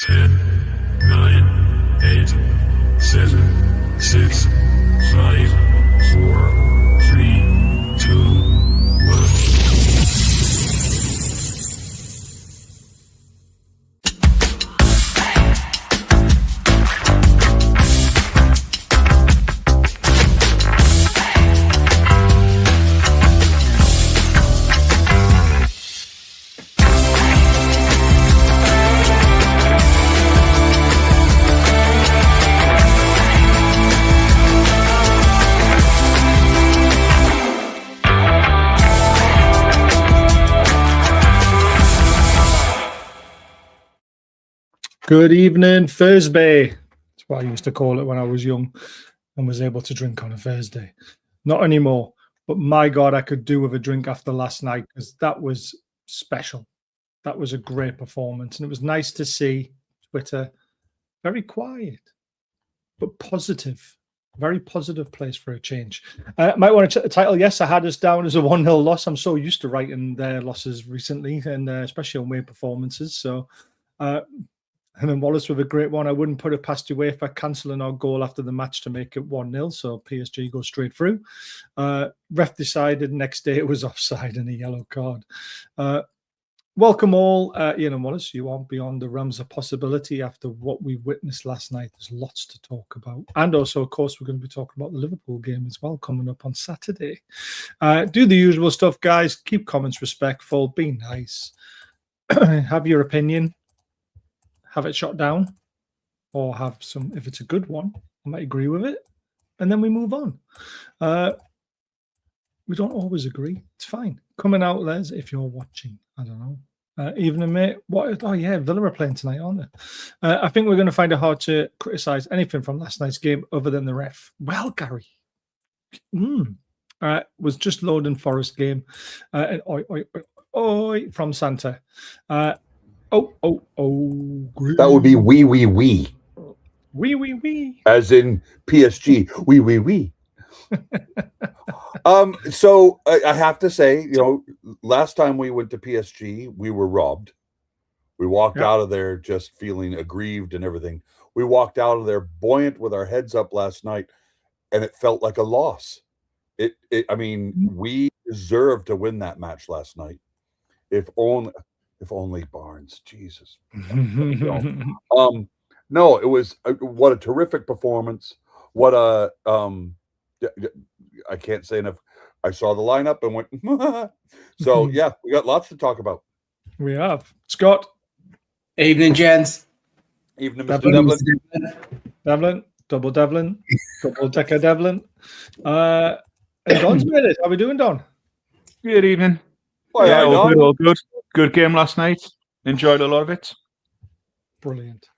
10, 9, 8, 7, 6, 5, 4, 3, 2, 1. Good evening, Thursday. That's what I used to call it when I was young and was able to drink on a Thursday. Not anymore, but my God, I could do with a drink after last night because that was special. That was a great performance. And it was nice to see Twitter very quiet, but positive. Very positive place for a change. Might want to check the title. Yes, I had us down as a 1-0 loss. I'm so used to writing their losses recently, and especially on away performances. So, and then Wallace with a great one. I wouldn't put it past UEFA cancelling our goal after the match to make it 1-0. So PSG goes straight through. Ref decided next day it was offside and a yellow card. Welcome all. Ian and Wallace, you aren't beyond the realms of possibility after what we witnessed last night. There's lots to talk about. And also, of course, we're going to be talking about the Liverpool game as well coming up on Saturday. Do the usual stuff, guys. Keep comments respectful. Be nice. Have your opinion. Have it shot down, or have some, if it's a good one, I might agree with it, and then we move on. We don't always agree. It's fine. Coming out, Les, if you're watching. I don't know. Evening, mate. What? Oh, yeah, Villa are playing tonight, aren't they? I think we're going to find it hard to criticise anything from last night's game other than the ref. Well, Gary. Was just loading Forest game. And oi, from Santa. Green. That would be wee. Wee. As in PSG, wee. So I have to say, last time we went to PSG, we were robbed. We walked out of there just feeling aggrieved and everything. We walked out of there buoyant with our heads up last night, and it felt like a loss. We deserved to win that match last night. If only Barnes, Jesus. No, it was what a terrific performance. What a I can't say enough. I saw the lineup and went. So yeah, we got lots to talk about. We have Scott. Evening, gents. Evening, Mr. Devlin, double decker Devlin. And Don's made it. How we doing, Don? Good evening. Well, all good. Good game last night. Enjoyed a lot of it. Brilliant.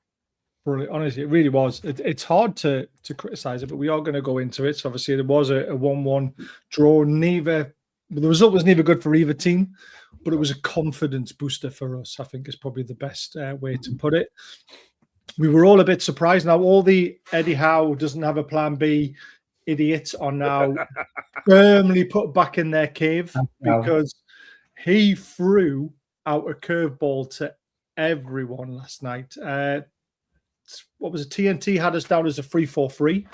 Honestly, it really was. It's hard to criticize it, but we are going to go into it. So obviously, there was a 1-1 draw. The result was neither good for either team, but it was a confidence booster for us. I think is probably the best way to put it. We were all a bit surprised. Now, all the Eddie Howe doesn't have a plan B idiots are now firmly put back in their cave because he threw out a curveball to everyone last night. What was it? TNT had us down as a 3-4-3.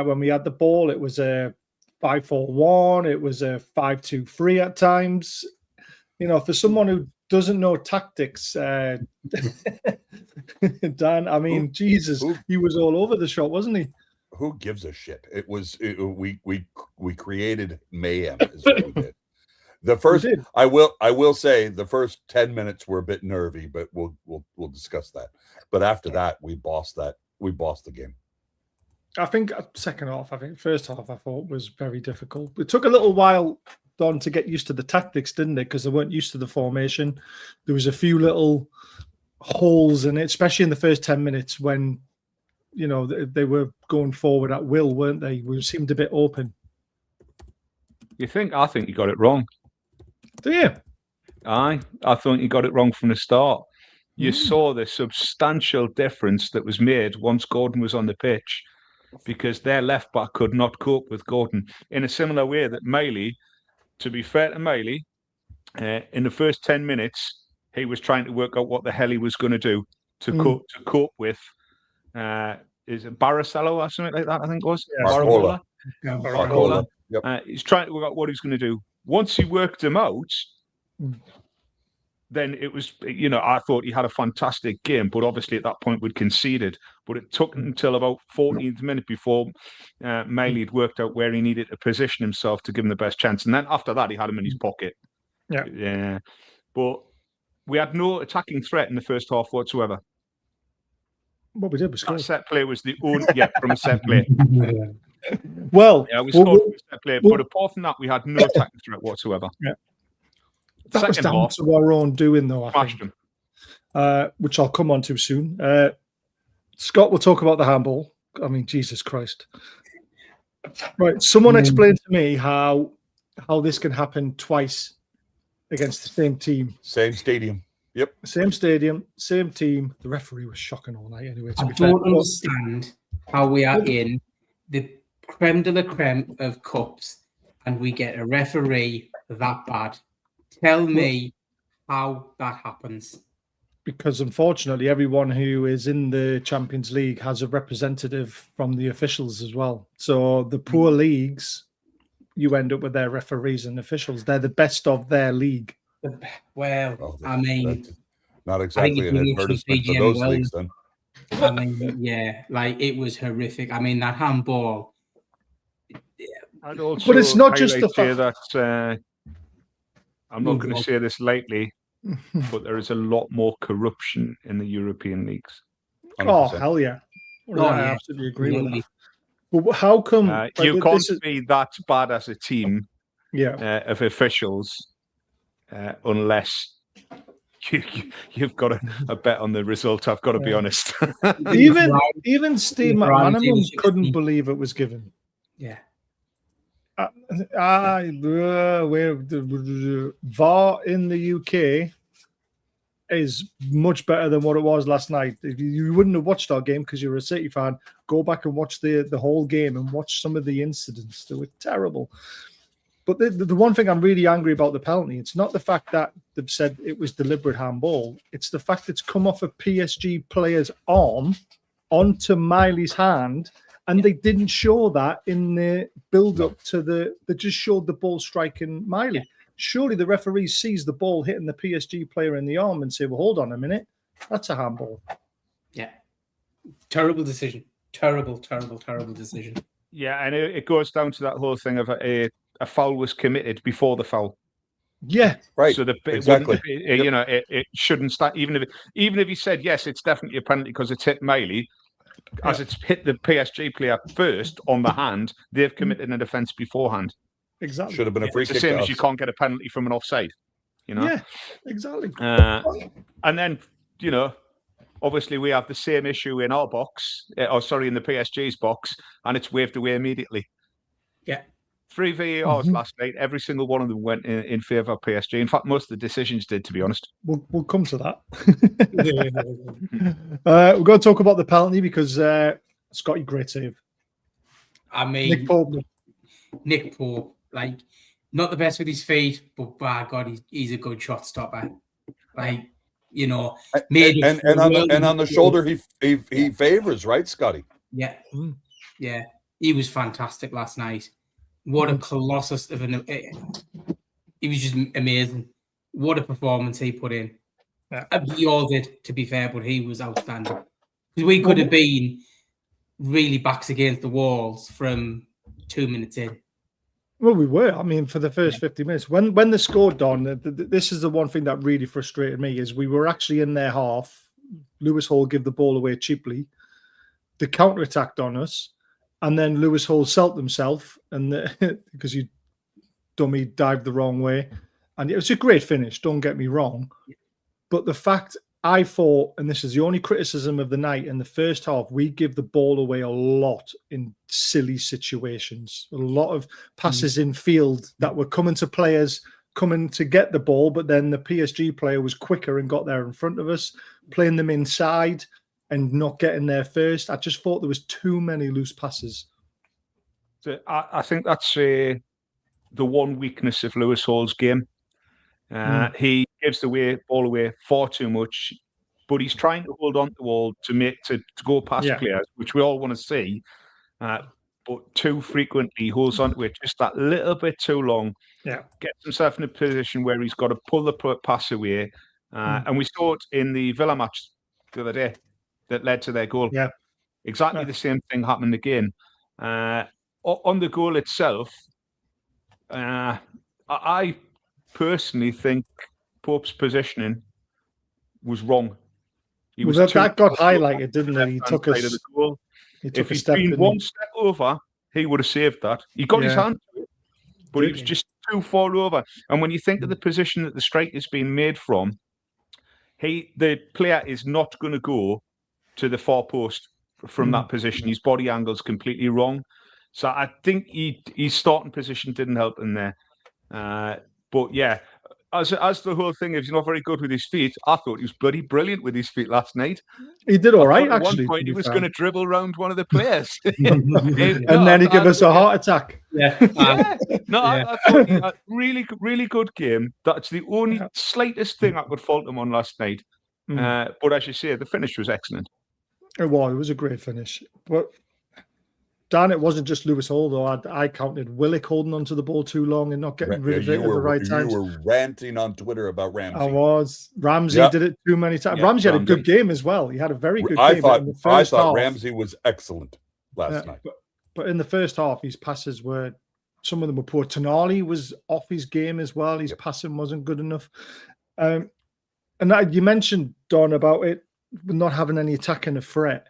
When we had the ball, it was a 5-4-1. It was a 5-2-3 at times. For someone who doesn't know tactics, Dan, Jesus, he was all over the shop, wasn't he? Who gives a shit? We created mayhem. Is what we did. The first, I will say, the first 10 minutes were a bit nervy, but we'll discuss that. But after that, we bossed the game. I think second half. First half I thought was very difficult. It took a little while, Don, to get used to the tactics, didn't it? Because they weren't used to the formation. There was a few little holes in it, especially in the first 10 minutes when they were going forward at will, weren't they? We seemed a bit open. I think you got it wrong. Do you? I thought you got it wrong from the start. You saw the substantial difference that was made once Gordon was on the pitch, because their left back could not cope with Gordon in a similar way that Miley, to be fair to Miley, in the first 10 minutes, he was trying to work out what the hell he was going to do. to cope with. Is it Baricello or something like that? I think it was Barcola. Barcola. Yep. He's trying to work out what he's going to do. Once he worked him out, then it was, I thought he had a fantastic game, but obviously at that point we'd conceded. But it took until about 14th minute before Miley had worked out where he needed to position himself to give him the best chance. And then after that, he had him in his pocket. Yeah. But we had no attacking threat in the first half whatsoever. What we did was that set play was the only from a set play. Well, we scored from a set play, but apart from that, we had no attacking threat whatsoever. Yeah. That was down to our own doing, though, I think. Which I'll come on to soon. Scott will talk about the handball. I mean, Jesus Christ. Right. Someone explain to me how this can happen twice against the same team. Same stadium. Yep. Same stadium, same team. The referee was shocking all night anyway. I don't understand how we are in the creme de la creme of cups and we get a referee that bad. Tell me how that happens. Because unfortunately, everyone who is in the Champions League has a representative from the officials as well. So the poor leagues, you end up with their referees and officials. They're the best of their league. Well, I mean, not exactly an advertisement for those leagues, then. I mean, yeah, like it was horrific. I mean, that handball. I'd also but it's not just the fact that I'm not going to say this lightly, but there is a lot more corruption in the European leagues. 100%. Oh hell yeah! I absolutely agree with that. But how come you can't be that bad as a team? Of officials. Unless you've got a bet on the result, I've got to be honest. even Steve McManaman couldn't believe it was given. Yeah. Where VAR in the UK is much better than what it was last night. You wouldn't have watched our game because you're a City fan. Go back and watch the whole game and watch some of the incidents. They were terrible. But the one thing I'm really angry about the penalty, it's not the fact that they've said it was deliberate handball. It's the fact it's come off a PSG player's arm onto Miley's hand, and they didn't show that in the build-up to they just showed the ball striking Miley. Surely the referee sees the ball hitting the PSG player in the arm and say, well, hold on a minute, that's a handball. Yeah. Terrible decision. Terrible decision. Yeah, and it goes down to that whole thing of a foul was committed before the foul. Yeah, right. So exactly. It shouldn't start. Even if he said yes, it's definitely a penalty because it's hit Miley. As it's hit the PSG player first on the hand, they've committed an offence beforehand. Exactly. Should have been a free kick. It's the same as you can't get a penalty from an offside. Yeah, exactly. And then obviously we have the same issue in our box, in the PSG's box, and it's waved away immediately. Yeah. 3 VARs last night. Every single one of them went in favour of PSG. In fact, most of the decisions did, to be honest. We'll come to that. We're going to talk about the penalty because Scotty, great save. I mean, Nick Pope, like not the best with his feet, but by God, he's a good shot stopper. Like and on the shoulder he favors, right, Scotty? Yeah, yeah, he was fantastic last night. What a colossus of he was just amazing. What a performance he put in. Yeah. We all did, to be fair, but he was outstanding. Because we could have been really backs against the walls from 2 minutes in. Well, we were. I mean, for the first 50 minutes. When they scored, Don, this is the one thing that really frustrated me, is we were actually in their half. Lewis Hall gave the ball away cheaply. They counter-attacked on us. And then Lewis Hall self himself, and because you dummy dived the wrong way. And it was a great finish, don't get me wrong. But the fact I thought, and this is the only criticism of the night, in the first half, we give the ball away a lot in silly situations. A lot of passes in field that were coming to players coming to get the ball, but then the PSG player was quicker and got there in front of us, playing them inside and not getting there first. I just thought there was too many loose passes. So I think that's the one weakness of Lewis Hall's game. He gives the ball away far too much, but he's trying to hold on to the ball to go past players, which we all want to see. But too frequently he holds on to it just that little bit too long. Yeah, gets himself in a position where he's got to pull the pass away. And we saw it in the Villa match the other day that led to their goal. Yeah, exactly the same thing happened again. On the goal itself, I personally think Pope's positioning was wrong. That got highlighted, didn't it? He took a goal. If he'd been one step over, he would have saved that. He got his hand to it, but he was just too far over. And when you think of the position that the strike is being made from, the player is not going to go to the far post from that position. His body angle is completely wrong. So I think his starting position didn't help in there. But yeah, as the whole thing, if he's not very good with his feet, I thought he was bloody brilliant with his feet last night. He did all right, actually. At one point, he was going to dribble around one of the players. And then he gave us a heart attack. I thought he had a really, really good game. That's the only slightest thing I could fault him on last night. But as you say, the finish was excellent. It was a great finish. But Dan, it wasn't just Lewis Hall, though. I counted Willock holding onto the ball too long and not getting rid of it at the right time. You were ranting on Twitter about Ramsey. I was. Ramsey did it too many times. Ramsey had a good game as well. He had a very good game. I thought Ramsey was excellent last night. But in the first half, his passes were, some of them were poor. Tonali was off his game as well. His passing wasn't good enough. And you mentioned, Don, about it not having any attacking threat.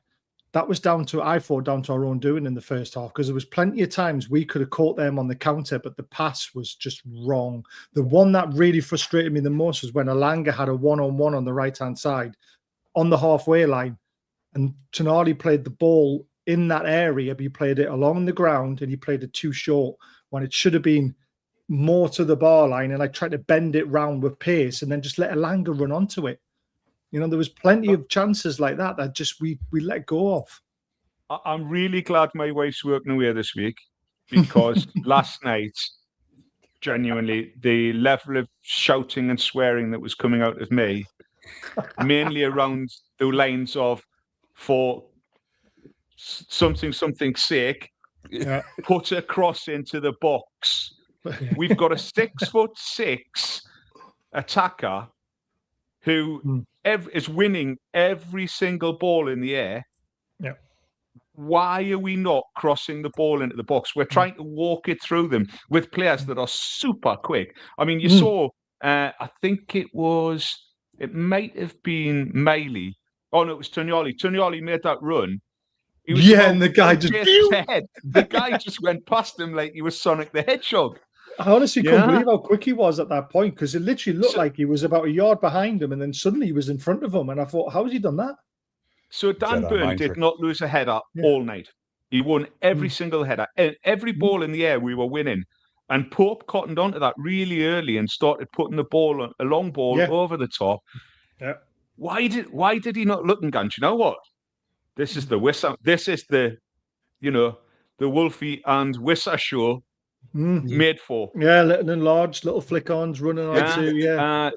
That was down to our own doing in the first half, because there was plenty of times we could have caught them on the counter, but the pass was just wrong. The one that really frustrated me the most was when Alanga had a one-on-one on the right-hand side on the halfway line, and Tonali played the ball in that area, but he played it along the ground and he played it too short when it should have been more to the bar line, and I tried to bend it round with pace and then just let Alanga run onto it. You know, there was plenty of chances like that just we let go of. I'm really glad my wife's working away this week, because last night, genuinely, the level of shouting and swearing that was coming out of me, mainly around the lines of, for something sake, put a cross into the box. We've got a 6'6" attacker who is winning every single ball in the air. Yeah. Why are we not crossing the ball into the box? We're trying to walk it through them with players that are super quick. I mean, you saw, I think it might have been Miley. Oh, no, it was Tonali. Tonali made that run. And the guy just... The guy just went past him like he was Sonic the Hedgehog. I honestly couldn't believe how quick he was at that point, because it literally looked like he was about a yard behind him, and then suddenly he was in front of him, and I thought, how has he done that? So Dan Burn did not lose a header all night. He won every single header. Every ball in the air we were winning. And Pope cottoned onto that really early and started putting the ball, a long ball, over the top. Yeah. Why did he not look and go, you know what? This is the Wissa. This is the Wolfie and Wissa show. Made for little enlarged little flick-ons running on too.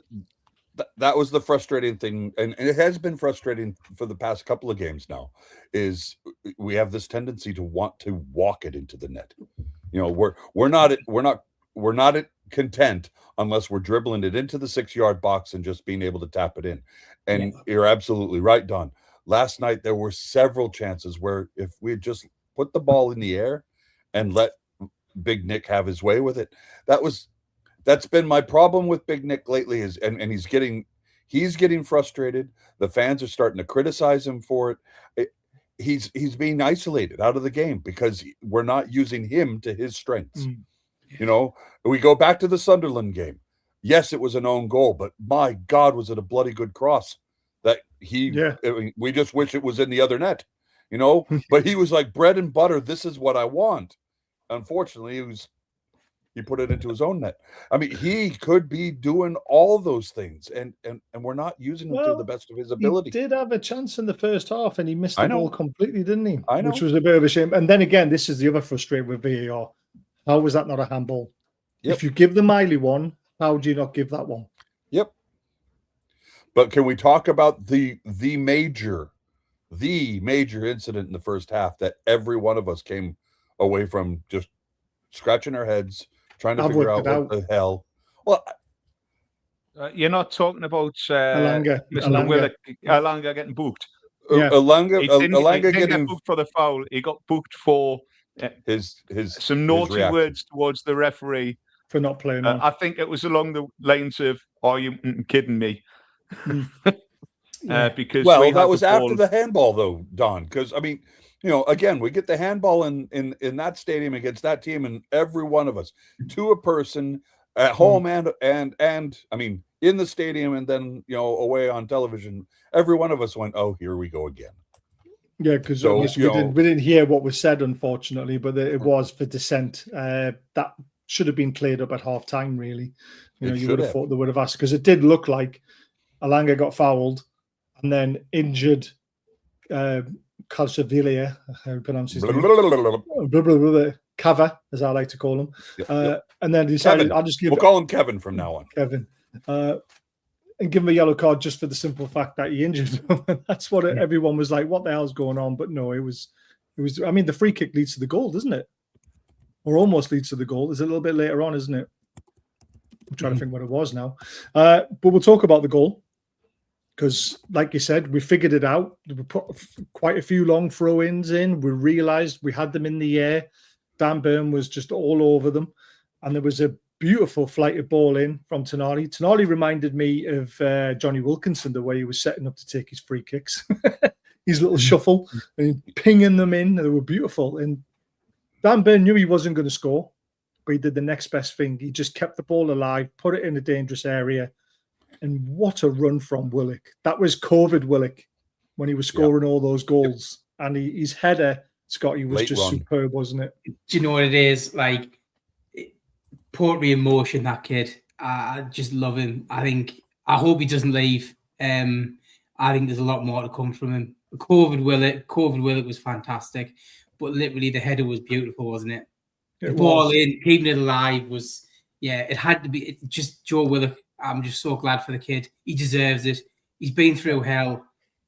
That was the frustrating thing, and it has been frustrating for the past couple of games now, is we have this tendency to want to walk it into the net. You know, we're not content unless we're dribbling it into the 6-yard box and just being able to tap it in. And you're absolutely right, Don. Last night there were several chances where if we had just put the ball in the air and let Big Nick have his way with it, that's been my problem with Big Nick lately, and he's getting frustrated. The fans are starting to criticize him for it. He's being isolated out of the game because we're not using him to his strengths. You know, we go back to the Sunderland game. Yes, it was an own goal, but my God, was it a bloody good cross that we just wish it was in the other net, you know, but he was like bread and butter. This is what I want. Unfortunately, he put it into his own net. I mean, he could be doing all those things, and we're not using him to the best of his ability. He did have a chance in the first half, and he missed the ball completely, didn't he? I know. Which was a bit of a shame. And then again, this is the other frustration with VAR. How was that not a handball? If you give the Miley one, how do you not give that one? Yep. But can we talk about the major incident in the first half that every one of us came away from just scratching our heads, trying to figure out what the hell? Well, you're not talking about Alanga getting booked. Yeah. Alanga didn't get booked for the foul. He got booked for some naughty words towards the referee for not playing on. I think it was along the lines of, "Are you kidding me?" Because that was after the handball, though, Don. Because I mean, again, we get the handball in that stadium against that team, and every one of us, to a person, at home and I mean, in the stadium, and then away on television, every one of us went, "Oh, here we go again." Yeah, because we didn't hear what was said, unfortunately, but it was for dissent. That should have been cleared up at half time, really. You would have thought they would have asked, because it did look like Alanga got fouled and then injured Calciavilla, how you pronounce his name? Cava, as I like to call him. And then decided, we'll call him Kevin from now on. Kevin. And give him a yellow card just for the simple fact that he injured him. That's what everyone was like, what the hell's going on? But no, it was. I mean, the free kick leads to the goal, doesn't it? Or almost leads to the goal. It's a little bit later on, isn't it? I'm trying to think what it was now. But we'll talk about the goal. Because, like you said, we figured it out. We put quite a few long throw-ins in. We realised we had them in the air. Dan Burn was just all over them. And there was a beautiful flighted ball in from Tonali. Tonali reminded me of Johnny Wilkinson, the way he was setting up to take his free kicks. His little shuffle and pinging them in. They were beautiful. And Dan Burn knew he wasn't going to score, but he did the next best thing. He just kept the ball alive, put it in a dangerous area. And what a run from Willock. That was COVID Willock when he was scoring all those goals. And his header, Scotty, was just superb, wasn't it? Do you know what it is? Like, poetry in motion, that kid. I just love him. I hope he doesn't leave. I think there's a lot more to come from him. COVID Willock was fantastic. But literally, the header was beautiful, wasn't it? The ball in, keeping it alive was, it had to be. Just Joe Willock. I'm just so glad for the kid. He deserves it. He's been through hell,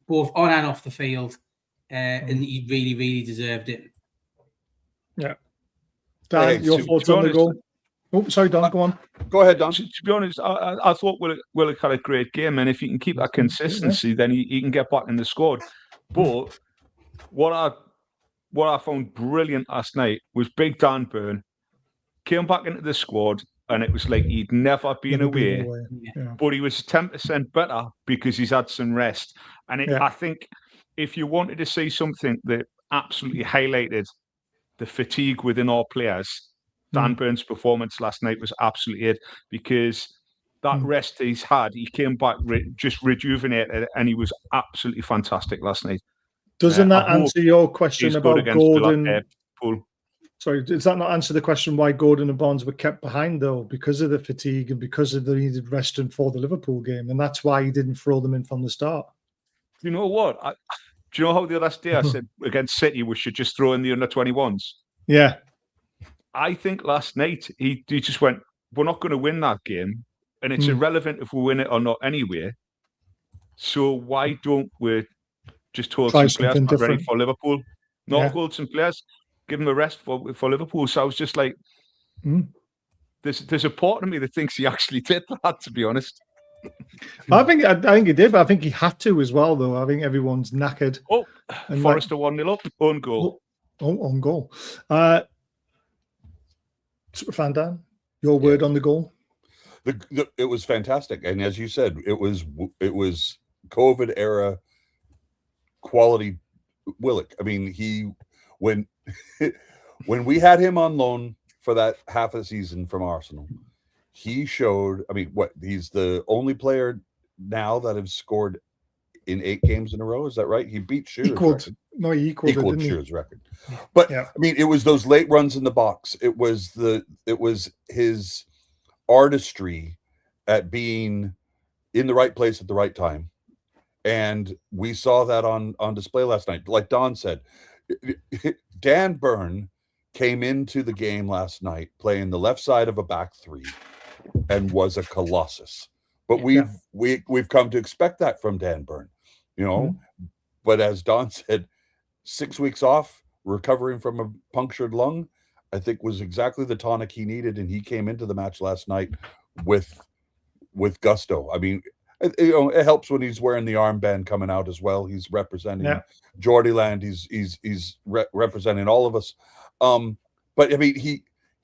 both on and off the field, and he really, really deserved it. Yeah. Dan, your thoughts on the goal? Oh, sorry, Don, go on. Go ahead, Don. To be honest, I thought Willock had a great game, and if he can keep that consistency, then he can get back in the squad. But what I found brilliant last night was Big Dan Burn came back into the squad, and it was like he'd never been away. But he was 10% better because he's had some rest. And I think if you wanted to see something that absolutely highlighted the fatigue within our players, Dan Burn's performance last night was absolutely it, because that rest he's had, he came back just rejuvenated, and he was absolutely fantastic last night. Doesn't that answer your question about Gordon? Sorry, does that not answer the question why Gordon and Barnes were kept behind, though, because of the fatigue and because of the needed rest for the Liverpool game? And that's why he didn't throw them in from the start. You know what? Do you know how the last day I said against City we should just throw in the under-21s? Yeah. I think last night he just went, we're not going to win that game, and it's irrelevant if we win it or not anyway. So why don't we just hold some players ready for Liverpool? Hold some players. Give him a rest for Liverpool. So I was just like, there's a part of me that thinks he actually did that, to be honest. I think he did, but I think he had to as well, though. I think everyone's knackered. Oh, and Forrester 1-0 up, own goal. On goal. Fan Dan, your word on the goal? It was fantastic, and as you said, it was COVID era quality Willock. I mean, when we had him on loan for that half a season from Arsenal, he showed. I mean, he's the only player now that has scored in 8 games in a row. Is that right? He beat Shearer's record. No, he equaled Shearer's record. But I mean, it was those late runs in the box. It was his artistry at being in the right place at the right time, and we saw that on display last night. Like Don said, Dan Burn came into the game last night playing the left side of a back three and was a colossus. but we've come to expect that from Dan Burn, you know. But as Don said, 6 weeks off, recovering from a punctured lung, I think was exactly the tonic he needed, and he came into the match last night with gusto. I mean, it helps when he's wearing the armband coming out as well. He's representing Geordieland. He's representing all of us. But I mean, he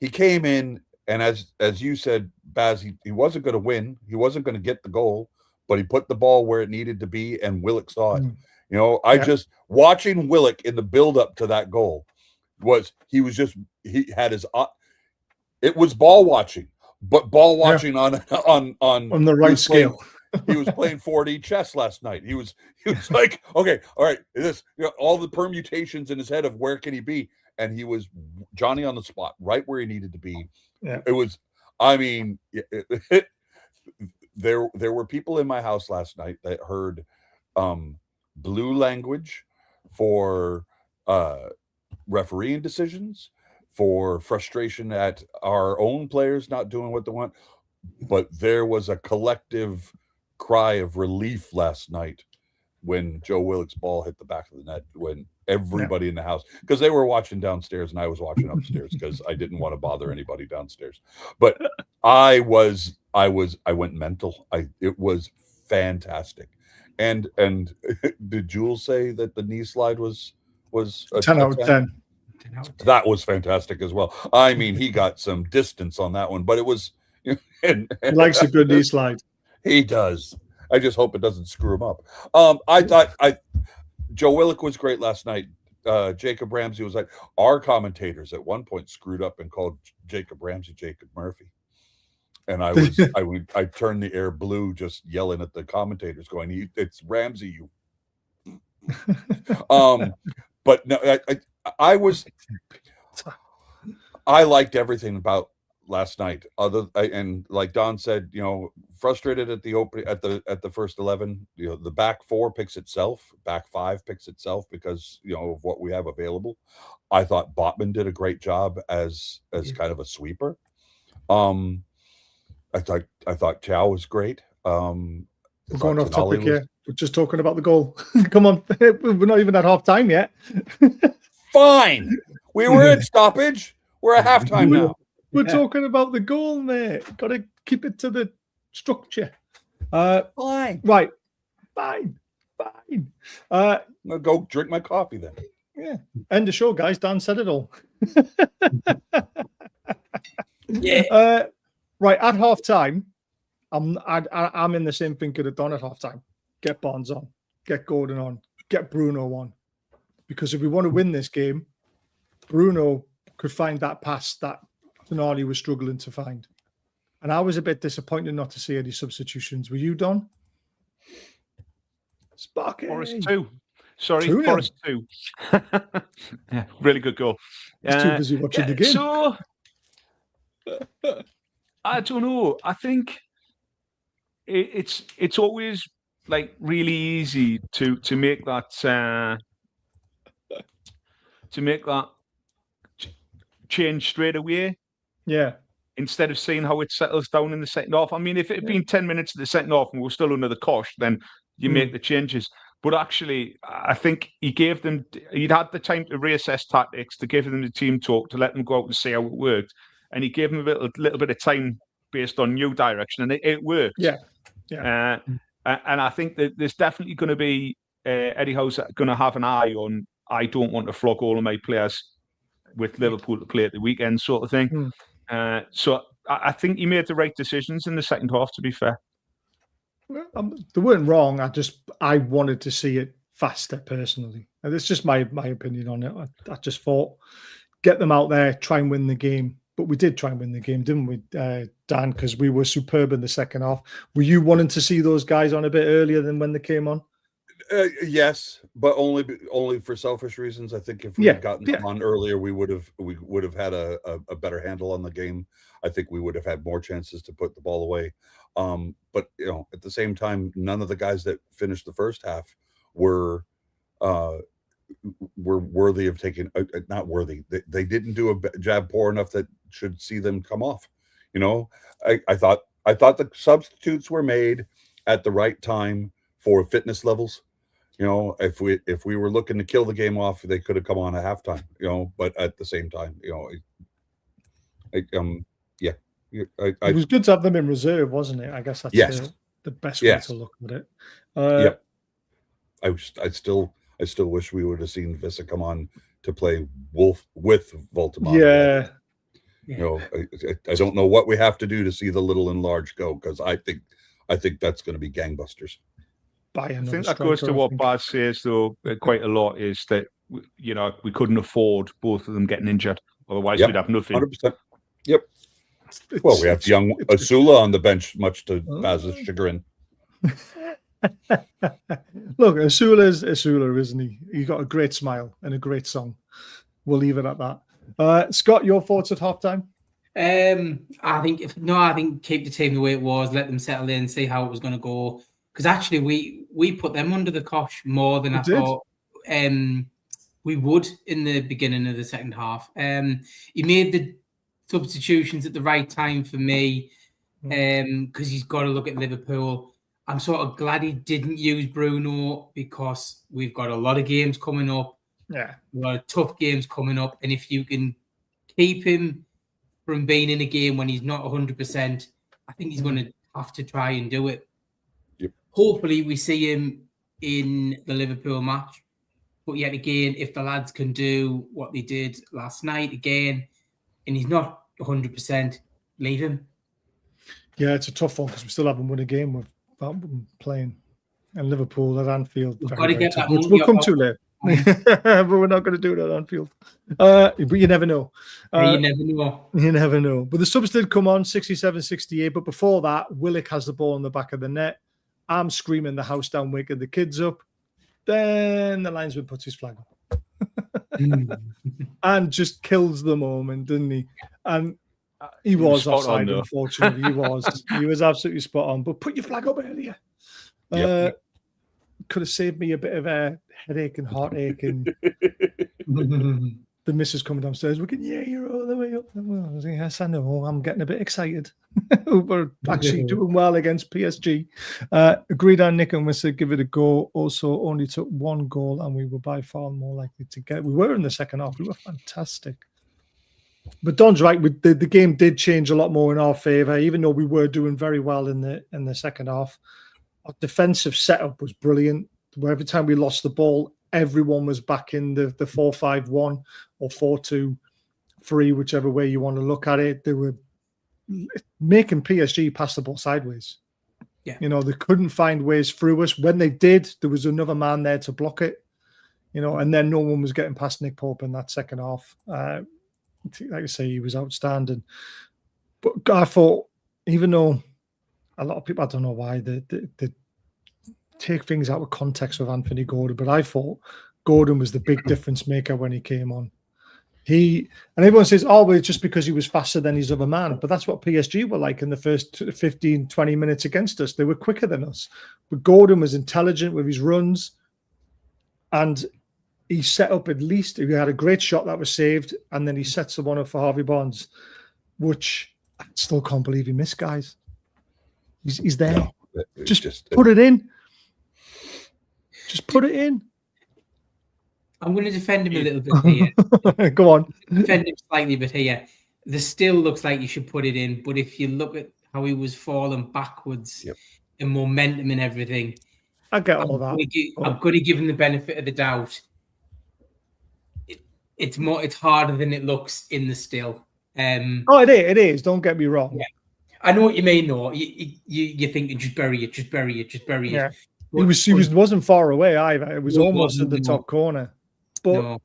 came in, and as you said, Baz, he wasn't going to win. He wasn't going to get the goal, but he put the ball where it needed to be, and Willock saw it. You know, just watching Willock in the build up to that goal he had his it was ball watching, but ball watching on the right scale. He was playing 4D chess last night. He was like, okay, all right, all the permutations in his head of where can he be, and he was Johnny on the spot, right where he needed to be. Yeah. It was, I mean, there were people in my house last night that heard blue language for refereeing decisions, for frustration at our own players not doing what they want, but there was a collective cry of relief last night when Joe Willock's ball hit the back of the net, when everybody in the house, because they were watching downstairs and I was watching upstairs because I didn't want to bother anybody downstairs, but I went mental. It was fantastic. And did Jules say that the knee slide was a 10 out of 10? That was fantastic as well. I mean, he got some distance on that one, but it was. He likes a good knee slide. He does. I just hope it doesn't screw him up. I thought Joe Willock was great last night. Jacob Ramsey was like, our commentators at one point screwed up and called Jacob Ramsey Jacob Murphy. And I turned the air blue just yelling at the commentators going, it's Ramsey, you. But no, I liked everything about last night. And like Don said, you know, frustrated at the first 11. You know, the back four picks itself, back five picks itself because of what we have available. I thought Botman did a great job as kind of a sweeper. I thought Chow was great. We're going off topic here. We're just talking about the goal. Come on, we're not even at half time yet. Fine, we were at stoppage. We're at halftime now. We're talking about the goal, mate. Got to keep it to the structure. Fine. Right. Fine. I'll go drink my coffee then. Yeah. End of show, guys. Dan said it all. Yeah. Right, at half time, I'm in the same thinking of Don at half time. Get Barnes on, get Gordon on, get Bruno on. Because if we want to win this game, Bruno could find that pass that Tonali was struggling to find. And I was a bit disappointed not to see any substitutions. Were you, Don? Sparky. Forest 2. Sorry, Forest 2. Yeah, really good goal. He's too busy watching the game. So, I don't know. I think it's always like really easy to make that change straight away. Yeah. Instead of seeing how it settles down in the second half. I mean, if it had been 10 minutes of the second half and we're still under the cosh, then you make the changes. But actually, I think he'd had the time to reassess tactics, to give them the team talk, to let them go out and see how it worked. And he gave them a little bit of time based on new direction, and it worked. Yeah. And I think that there's definitely going to be Eddie Howe's going to have an eye on, I don't want to flog all of my players with Liverpool to play at the weekend sort of thing. So I think he made the right decisions in the second half, to be fair. They weren't wrong. I wanted to see it faster personally. And it's just my opinion on it. I just thought, get them out there, try and win the game. But we did try and win the game, didn't we, Dan? Because we were superb in the second half. Were you wanting to see those guys on a bit earlier than when they came on? Yes, but only for selfish reasons. I think if we had gotten them on earlier, we would have had a better handle on the game. I think we would have had more chances to put the ball away. But at the same time, none of the guys that finished the first half were worthy of taking. Not worthy. They didn't do a job poor enough that should see them come off. I thought I thought the substitutes were made at the right time for fitness levels. You know, if we were looking to kill the game off, they could have come on at halftime. You know, but at the same time, you know, it was good to have them in reserve, wasn't it? I guess that's the best way to look at it. I still wish we would have seen Vissa come on to play Wolf with Voltamont. Yeah. You know, I don't know what we have to do to see the little and large go, because I think that's going to be gangbusters. I think that goes to what Baz says, though, quite a lot, is that, you know, we couldn't afford both of them getting injured. Otherwise, we'd have nothing. 100%. Yep. Well, we have young Asula on the bench, much to Baz's chagrin. Look, Asula's Asula, isn't he? He got a great smile and a great song. We'll leave it at that. Scott, your thoughts at halftime? I think keep the team the way it was, let them settle in, see how it was going to go. Because actually, we put them under the cosh more than I thought we would in the beginning of the second half. He made the substitutions at the right time for me, because he's got to look at Liverpool. I'm sort of glad he didn't use Bruno, because we've got a lot of games coming up. Yeah, a lot of tough games coming up, and if you can keep him from being in a game when he's not 100%, I think he's going to have to try and do it. Yep. Hopefully, we see him in the Liverpool match. But yet again, if the lads can do what they did last night again, and he's not 100%, leave him. Yeah, it's a tough one because we still haven't won a game without them playing. And Liverpool at Anfield. We've got to get that. We'll come too late. But we're not going to do it at Anfield. But you never know. You never know. You never know. But the subs did come on, 67-68. But before that, Willock has the ball in the back of the net. I'm screaming the house down, waking the kids up. Then the linesman puts his flag up. And just kills the moment, didn't he? And he was offside, unfortunately. He was absolutely spot on. But put your flag up earlier. Could have saved me a bit of a headache and heartache, and the missus coming downstairs. We can you're all the way up. Well, yes, I know. I'm getting a bit excited. We're actually doing well against PSG. Agreed on Nick and Wissa, give it a go. Also, only took one goal, and we were by far more likely to get. We were in the second half. We were fantastic. But Don's right. The game did change a lot more in our favour, even though we were doing very well in the second half. Our defensive setup was brilliant. Where every time we lost the ball, everyone was back in the 4-5-1 or 4-2-3, whichever way you want to look at it. They were making PSG pass the ball sideways. Yeah. You know, they couldn't find ways through us. When they did, there was another man there to block it. You know, and then no one was getting past Nick Pope in that second half. Like I say, he was outstanding. But I thought, even though a lot of people, I don't know why, they take things out of context with Anthony Gordon, but I thought Gordon was the big difference maker when he came on. And everyone says, oh, well, it's just because he was faster than his other man. But that's what PSG were like in the first 15, 20 minutes against us. They were quicker than us. But Gordon was intelligent with his runs, and he set up at least, he had a great shot that was saved, and then he sets the one up for Harvey Barnes, which I still can't believe he missed, guys. He's there. No, just put it in. Just put it in. I'm going to defend him a little bit here. Go on. Defend him slightly bit here. The still looks like you should put it in, but if you look at how he was falling backwards and momentum and everything, I get all that. I'm going to give him the benefit of the doubt. It's harder than it looks in the still. It is. Don't get me wrong. Yeah. I know what you mean, though. You're thinking, just bury it. Yeah. He wasn't far away either. It was almost in the top corner. But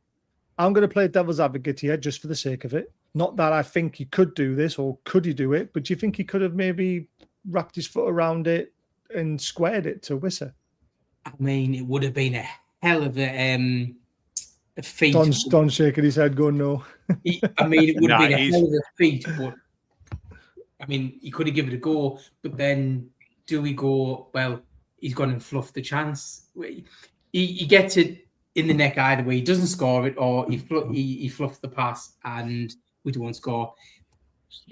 I'm going to play devil's advocate here just for the sake of it. Not that I think he could do this or could he do it, but do you think he could have maybe wrapped his foot around it and squared it to Wissa? I mean, it would have been a hell of a feat. Don's shaking his head going, no. I mean, it would have been a hell of a feat, but I mean, he could have given it a go, but then do we go, well, he's gone and fluffed the chance. He gets it in the neck either way. He doesn't score it, or he fluffs the pass and we don't score.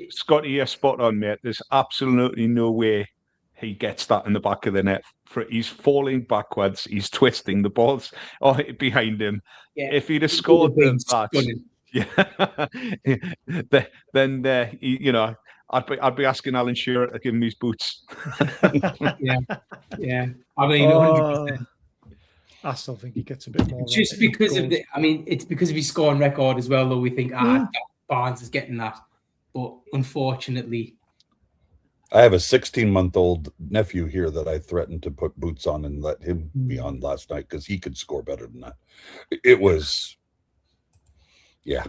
Scotty, you're spot on, mate. There's absolutely no way he gets that in the back of the net. He's falling backwards. He's twisting the balls behind him. Yeah. If he'd have scored them, then I'd be asking Alan Shearer to give him his boots. yeah. I mean, 100%. I still think he gets a bit more. Just because of it's because of his scoring record as well. Though we think Barnes is getting that, but unfortunately. I have a 16-month-old nephew here that I threatened to put boots on and let him be on last night because he could score better than that. It was, yeah.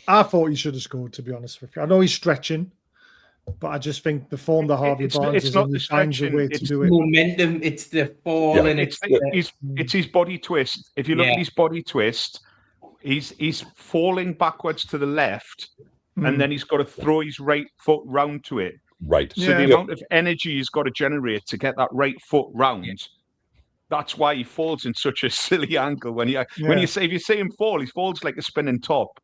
I thought he should have scored, to be honest with you. I know he's stretching, but I just think the form that Harvey Barnes is in, he finds a way to do it. Momentum, it's the fall, and it's his body twist. If you look at his body twist, he's falling backwards to the left. And then he's got to throw his right foot round to it. Right. So the amount of energy he's got to generate to get that right foot round, that's why he falls in such a silly angle. When you say, if you see him fall, he falls like a spinning top.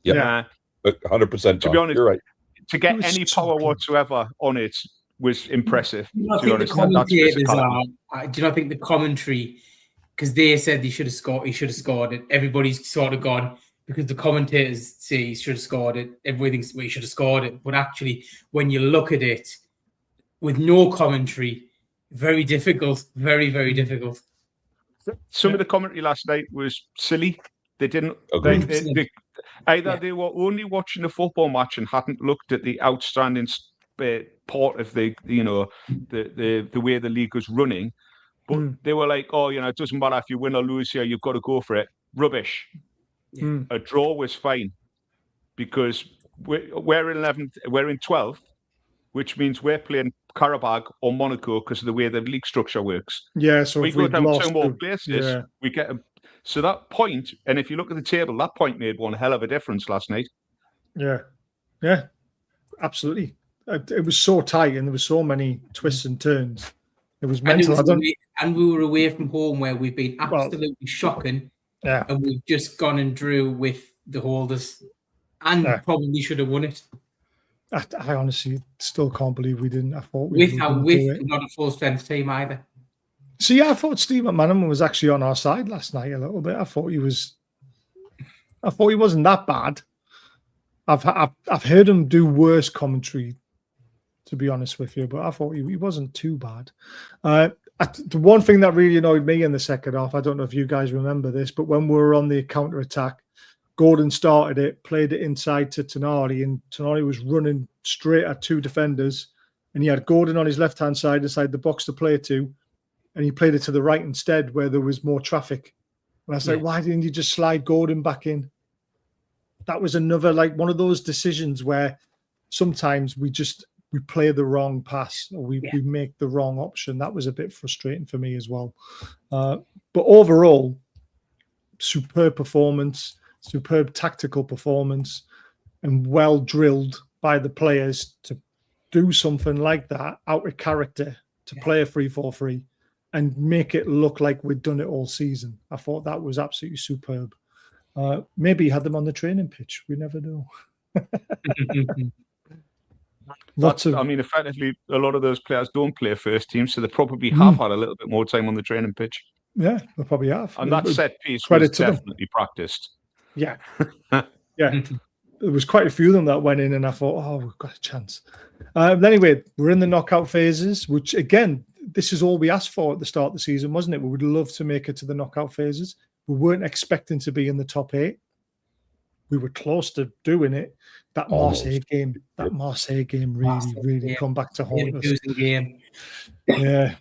Yeah. 100%. To be honest, you're right. To get any power whatsoever on it was impressive. Do you not think the commentary, because they said he should have scored it. Everybody's sort of gone, because the commentators say he should have scored it. Everybody thinks he should have scored it. But actually, when you look at it with no commentary, very difficult. Very, very difficult. Some of the commentary last night was silly. They didn't. They were only watching a football match and hadn't looked at the outstanding part of the way the league was running. But they were like, it doesn't matter if you win or lose here, you've got to go for it. Rubbish. A draw was fine because we're in 11th, we're in 12th, which means we're playing Karabag or Monaco because of the way the league structure works. Yeah, so we if go down 2 more places, we get them. So that point, and if you look at the table, that point made one hell of a difference last night. Yeah, absolutely. It was so tight, and there were so many twists and turns. It was mental. And we were away from home, where we've been absolutely shocking. Yeah, and we've just gone and drew with the holders, and probably should have won it. I honestly still can't believe we didn't. I thought with not a full strength team either. See, I thought Steve McManaman was actually on our side last night a little bit. I thought he wasn't that bad. I've heard him do worse commentary, to be honest with you, but I thought he wasn't too bad. The one thing that really annoyed me in the second half, I don't know if you guys remember this, but when we were on the counter attack, Gordon started it, played it inside to Tonali, and Tonali was running straight at 2 defenders, and he had Gordon on his left-hand side inside the box to play it to, and he played it to the right instead where there was more traffic. And I was like, why didn't you just slide Gordon back in? That was another, one of those decisions where sometimes we play the wrong pass, or we make the wrong option. That was a bit frustrating for me as well. But overall, superb performance, superb tactical performance, and well drilled by the players to do something like that out of character, to play a 3-4-3 and make it look like we'd done it all season. I thought that was absolutely superb. Maybe he had them on the training pitch. We never know. Effectively, a lot of those players don't play first team, so they probably have had a little bit more time on the training pitch. Yeah, they probably have. And that set piece was definitely practiced. Yeah. There was quite a few of them that went in, and I thought, we've got a chance. Anyway, we're in the knockout phases, which, again, this is all we asked for at the start of the season, wasn't it? We would love to make it to the knockout phases. We weren't expecting to be in the top 8. We were close to doing it. That Marseille game really come back to haunt us. Yeah.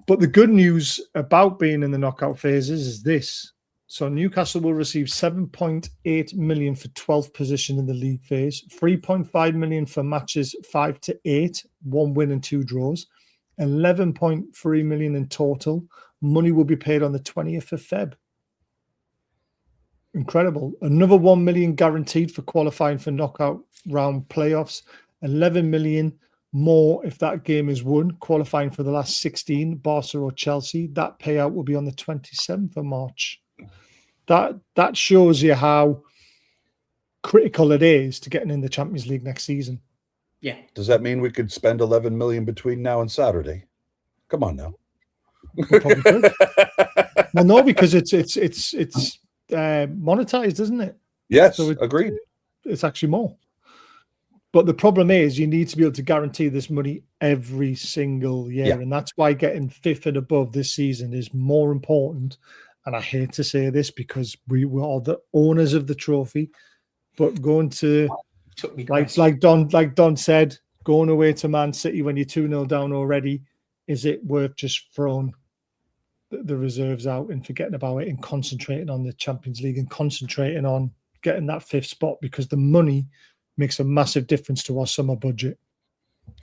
But the good news about being in the knockout phases is this. So Newcastle will receive 7.8 million for 12th position in the league phase, 3.5 million for matches 5 to 8, 1 win and 2 draws, 11.3 million in total. Money will be paid on the 20th of Feb. Incredible. Another 1 million guaranteed for qualifying for knockout round playoffs. 11 million more if that game is won, qualifying for the last 16, Barca or Chelsea. That payout will be on the 27th of March. That shows you how critical it is to getting in the Champions League next season. Yeah. Does that mean we could spend 11 million between now and Saturday? Come on now. We probably could. Well, no, because it's monetized, isn't it? Yes, So agreed. It's actually more. But the problem is you need to be able to guarantee this money every single year. Yeah. And that's why getting 5th and above this season is more important. And I hate to say this because we are the owners of the trophy, but going to like Don said, going away to Man City when you're 2-0 down already, is it worth just throwing the reserves out and forgetting about it and concentrating on the Champions League and concentrating on getting that 5th spot, because the money makes a massive difference to our summer budget.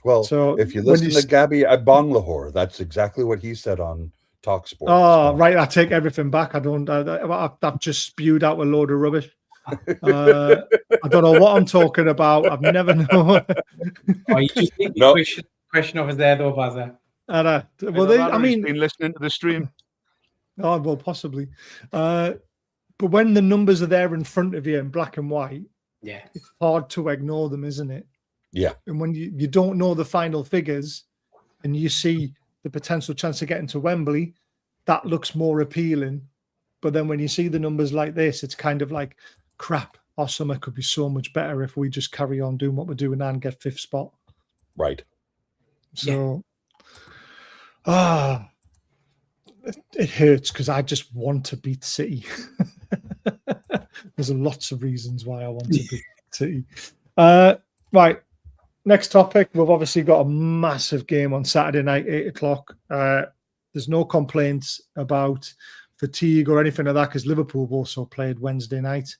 Well, so if you listen to Gabby Abanglahor, that's exactly what he said on TalkSport. Oh, right. I take everything back. I've just spewed out a load of rubbish. I don't know what I'm talking about. I've never known. You just think the question over there, though, Bazza. Well, I mean, been listening to the stream. Oh, well, possibly. But when the numbers are there in front of you in black and white, yeah, it's hard to ignore them, isn't it? Yeah. And when you don't know the final figures and you see the potential chance of getting to Wembley, that looks more appealing. But then when you see the numbers like this, it's kind of like, crap, our summer could be so much better if we just carry on doing what we're doing and get 5th spot. Right. So, it hurts because I just want to beat City. There's lots of reasons why I want to beat City. Right. Next topic. We've obviously got a massive game on Saturday night, 8 o'clock. There's no complaints about fatigue or anything like that because Liverpool also played Wednesday night,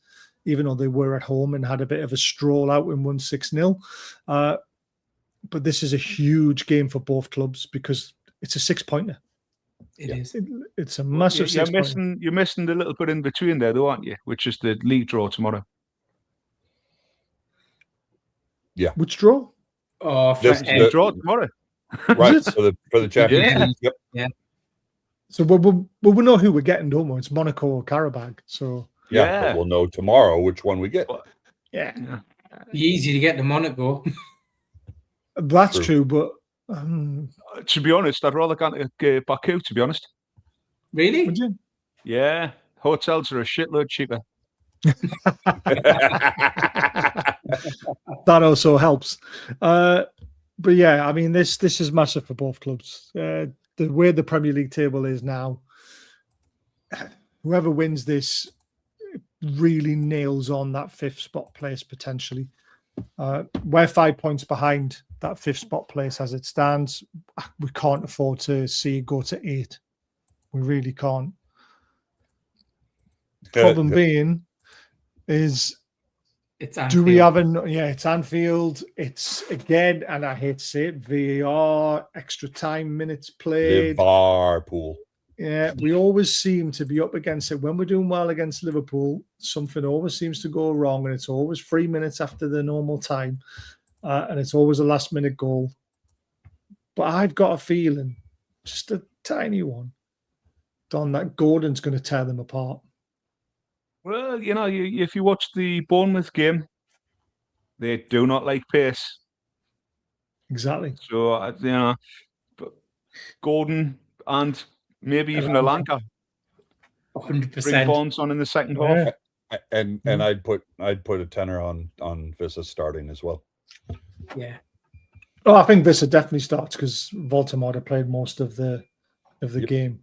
even though they were at home and had a bit of a stroll out and won 6-0. But this is a huge game for both clubs because it's a 6-pointer. It is. It's a massive 6-pointer. You're missing the little bit in between there, though, aren't you? Which is the league draw tomorrow. Yeah. Which draw? Oh, the draw tomorrow. Right, for the Champions League. Yep. Yeah. So we'll know who we're getting, don't we? It's Monaco or Karabag. So yeah, but we'll know tomorrow which one we get. Yeah. Easy to get to Monaco. That's true, but to be honest, I'd rather go to Baku, to be honest. Really? Would you? Yeah. Hotels are a shitload cheaper. That also helps. But yeah, I mean, this is massive for both clubs. The way the Premier League table is now, whoever wins this really nails on that 5th spot place potentially. We're 5 points behind that 5th spot place as it stands. We can't afford to see it go to 8. We really can't. Problem being is, it's Anfield. Do we have it's Anfield. It's again, and I hate to say it, VAR, extra time, minutes played. Liverpool. Yeah, we always seem to be up against it. When we're doing well against Liverpool, something always seems to go wrong, and it's always 3 minutes after the normal time, and it's always a last-minute goal. But I've got a feeling, just a tiny one, Don, that Gordon's going to tear them apart. Well, you know, if you watch the Bournemouth game, they do not like pace. Exactly. So, you know, but Gordon and maybe even Elanga. 100%. Bring Barnes on in the second half. And I'd put a tenner on Vissa starting as well. Yeah. Oh, I think Vissa definitely starts because Voldemort played most of the game.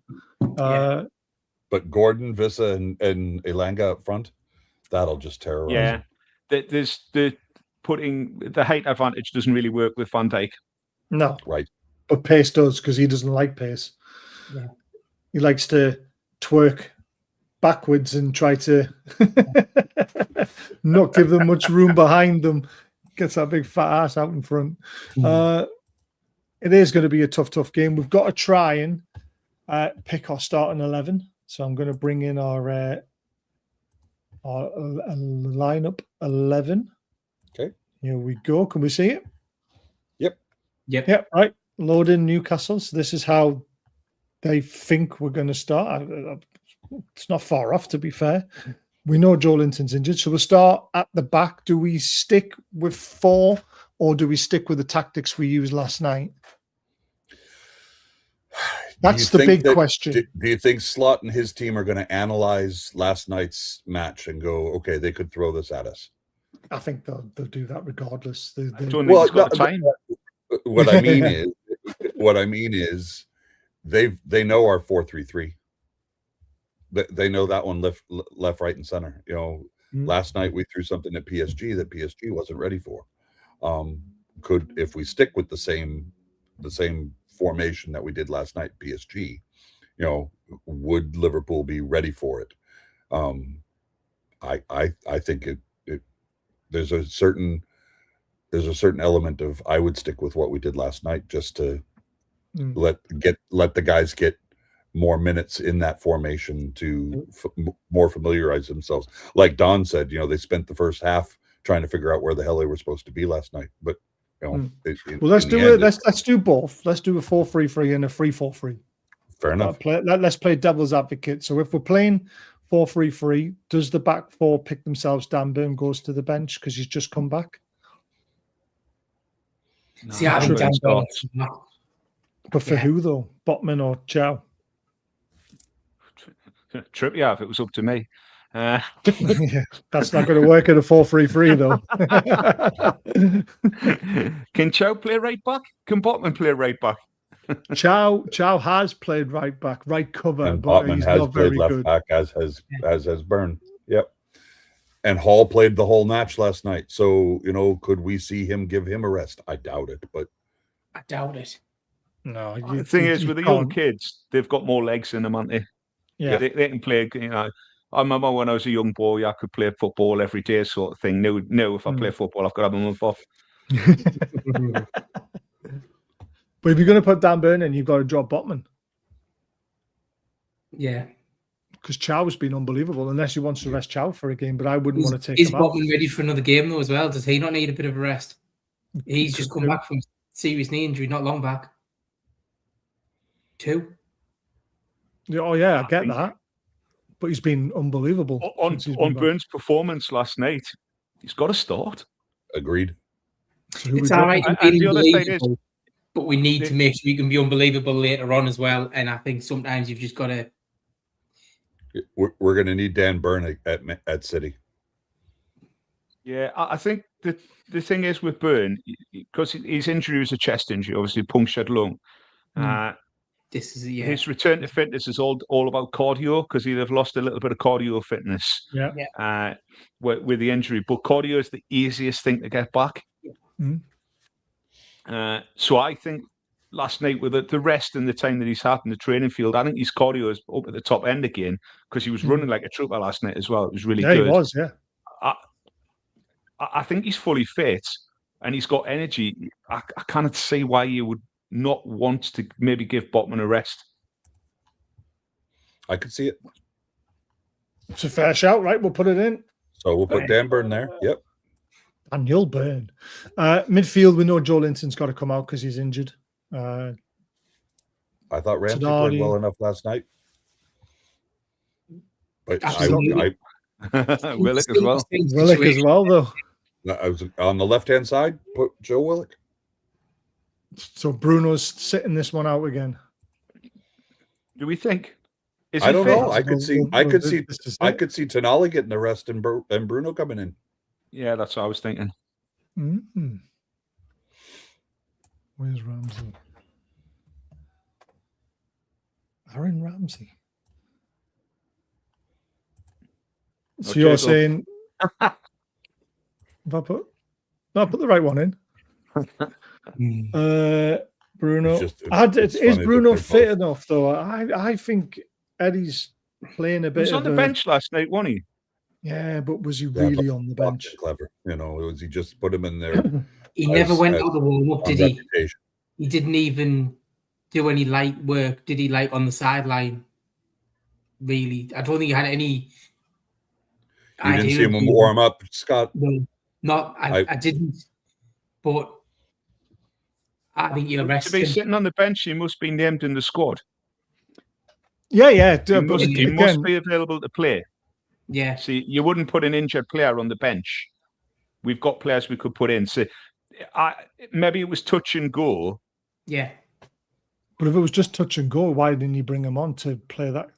But Gordon, Vissa, and Elanga up front, that'll just terrorize. Yeah, there's putting the height advantage doesn't really work with Van Dijk. No, right. But pace does because he doesn't like pace. Yeah, he likes to twerk backwards and try to not give them much room behind them. Gets that big fat ass out in front. It is going to be a tough game. We've got to try and pick our starting 11. So I'm going to bring in our lineup 11. Okay. Here we go. Can we see it? Yep. Right. Load in Newcastle. So this is how they think we're going to start. It's not far off, to be fair. We know Joe Linton's injured, so we'll start at the back. Do we stick with 4 or do we stick with the tactics we used last night? That's the big question. Do you think Slot and his team are going to analyze last night's match and go, okay, they could throw this at us? I think they'll do that regardless. They, what I mean is, they know our 4-3-3. They know that one left, right, and center. You know, last night we threw something at PSG that PSG wasn't ready for. If we stick with the same formation that we did last night, PSG, you know, would Liverpool be ready for it? I think there's a certain element of I would stick with what we did last night just to let the guys get more minutes in that formation to more familiarize themselves. Like Don said, you know, they spent the first half trying to figure out where the hell they were supposed to be last night, but you know, let's do it. Let's do both. Let's do a 4-3-3 and a 3-4-3. Fair enough. Let's play devil's advocate. So if we're playing 4-3-3, does the back 4 pick themselves? Dan Burn goes to the bench because he's just come back. No, see, I think Dan Burn. But for who though? Botman or Chow? Trippier, if it was up to me. Yeah, that's not going to work in a 4-3-3 though. Can Chow play right back? Can Botman play right back? Chow has played right back, right cover, and but Botman he's has not played very left good. back, as has Byrne. Yep. And Hall played the whole match last night. So, you know, could we see him give him a rest? I doubt it, but I doubt it. No, the thing is, with the young kids, they've got more legs in them, haven't they? Yeah, they can play. You know, I remember when I was a young boy, I could play football every day, sort of thing. Now, if I play football, I've got to have a month off. But if you're going to put Dan Burn in, you've got to drop Botman. Yeah. Because Chow's been unbelievable, unless he wants to rest Chow for a game, but I wouldn't want to take Is him out. Botman ready for another game, though, as well? Does he not need a bit of a rest? He's just come back from serious knee injury not long back. 2. Oh, yeah, I get that. But he's been unbelievable. On Burns' performance last night, he's got to start. Agreed. So it's all right. And the other thing is, but we need to make sure we can be unbelievable later on as well. And I think sometimes you've just got to. We're going to need Dan Burn at City. Yeah, I think the thing is with Burn, because his injury was a chest injury, obviously punctured lung. His return to fitness is all about cardio, because he'd have lost a little bit of cardio fitness with the injury. But cardio is the easiest thing to get back. So I think last night, with the rest and the time that he's had in the training field, I think his cardio is up at the top end again, because he was running like a trooper last night as well. It was really good. He was, yeah. I think he's fully fit and he's got energy. I cannot see why you would not want to maybe give Botman a rest. I could see it. It's a fair shout, right? We'll put it in. So we'll put Dan Burn there. Yep. Daniel Burn. Midfield, we know Joe Linton's got to come out because he's injured. I thought Ramsey played well enough last night. But Willock as well. Willock as well, though. I was on the left-hand side, put Joe Willock. So Bruno's sitting this one out again. Do we think? I don't know. I could see Tonali getting the rest and Bruno coming in. Yeah, that's what I was thinking. Mm-hmm. Where's Ramsey? Aaron Ramsey. So you're saying have I put the right one in? Bruno. Is Bruno fit enough though? I think Eddie's playing a bit. He was on the bench last night, wasn't he? Yeah, but was he really on the bench? Clever, you know. Was he just put him in there? He never went out the warm up, did he? He didn't even do any light work, did he? Like on the sideline, really? I don't think he had any. You didn't see him warm up, Scott? No, I didn't. But I think you'll rest to be sitting on the bench, he must be named in the squad. Yeah. He must be available to play. Yeah. See, you wouldn't put an injured player on the bench. We've got players we could put in. So maybe it was touch and go. Yeah. But if it was just touch and go, why didn't you bring him on to play that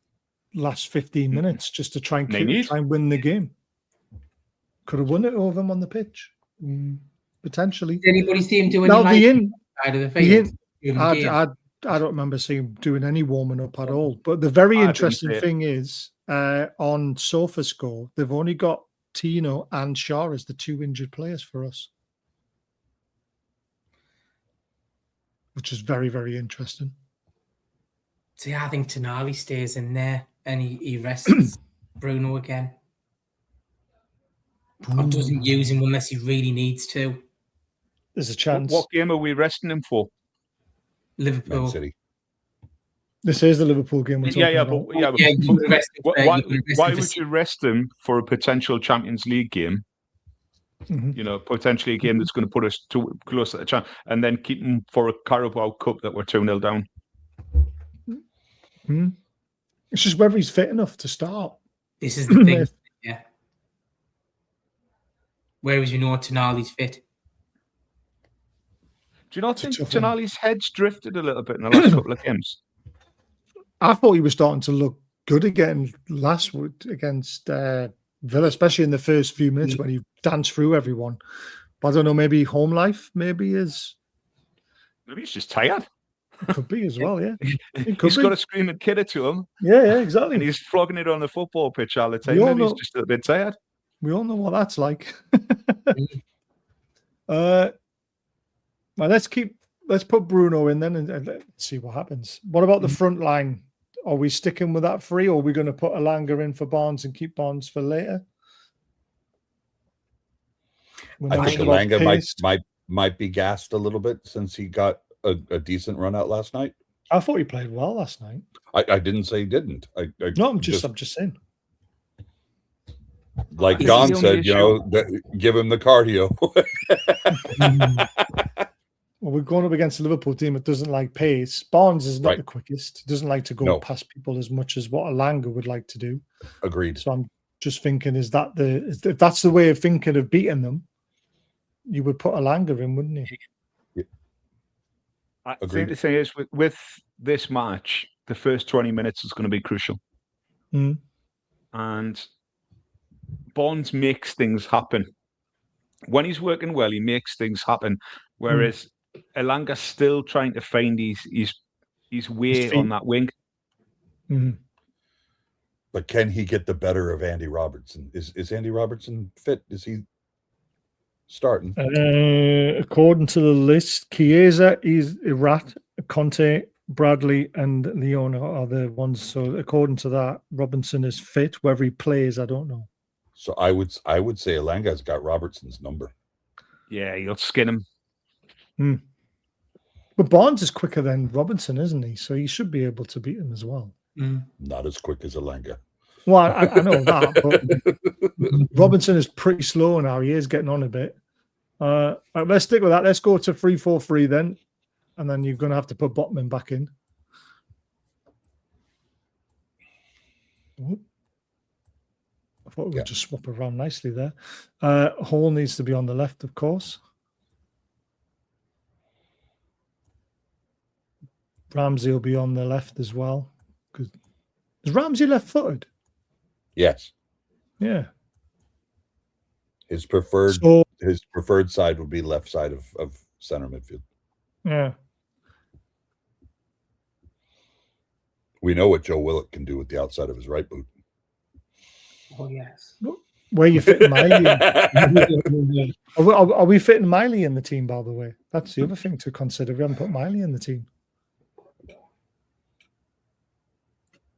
last 15 minutes just to try and win the game? Could have won it over him on the pitch, potentially. Did anybody see him do any side of the field? I don't remember seeing him doing any warming up at all. But the very interesting thing is, on SofaScore, they've only got Tino and Shaw as the 2 injured players for us, which is very, very interesting. See, I think Tonali stays in there and he rests Bruno again. Or doesn't use him unless he really needs to. There's a chance. What game are we resting him for? Liverpool. Man City. This is the Liverpool game. Why would you rest him for a potential Champions League game? Mm-hmm. You know, potentially a game that's going to put us too close to the chance, and then keep him for a Carabao Cup that we're 2-0 down. Mm-hmm. It's just whether he's fit enough to start. This is the thing. Yeah. Whereas Tonali's fit. Do you not think Tonali's head's drifted a little bit in the last couple of games? I thought he was starting to look good again last week against Villa, especially in the first few minutes when he danced through everyone. But I don't know, maybe home life, maybe he's just tired. Could be as well, yeah. He's got a screaming kidder to him. Yeah, exactly. And he's flogging it on the football pitch all the time. Maybe he's just a bit tired. We all know what that's like. Well, let's put Bruno in then and let's see what happens. What about the front line? Are we sticking with that three, or are we going to put Elanga in for Barnes and keep Barnes for later? I think Elanga might be gassed a little bit since he got a decent run out last night. I thought he played well last night. I didn't say he didn't. No, I'm just saying. Like Don said, give him the cardio. Well, we're going up against a Liverpool team that doesn't like pace. Barnes is not the quickest. He doesn't like to go past people as much as what Elanga would like to do. Agreed. So I'm just thinking, if that's the way of thinking of beating them, you would put Elanga in, wouldn't you? Yeah. I think the thing is, with this match, the first 20 minutes is going to be crucial. Mm. And Barnes makes things happen. When he's working well, he makes things happen. Whereas Elanga's still trying to find his way on that wing. Mm-hmm. But can he get the better of Andy Robertson? Is Andy Robertson fit? Is he starting? According to the list, Chiesa, Irat, Conte, Bradley, and Leona are the ones. So according to that, Robinson is fit. Whether he plays, I don't know. So I would say Elanga's got Robertson's number. Yeah, he'll skin him. But Barnes is quicker than Robinson, isn't he? So he should be able to beat him as well. Not as quick as Elanga. Well, I know that, but Robinson is pretty slow now. He is getting on a bit. Let's stick with that. Let's go to 3-4-3 then. And then you're going to have to put Botman back in. I thought we would just swap around nicely there. Hall needs to be on the left, of course. Ramsey will be on the left as well. Is Ramsey left-footed? Yes. Yeah. His preferred side would be left side of center midfield. Yeah. We know what Joe Willock can do with the outside of his right boot. Oh, yes. Where are you fitting Miley in? Are we fitting Miley in the team, by the way? That's the other thing to consider. We haven't put Miley in the team.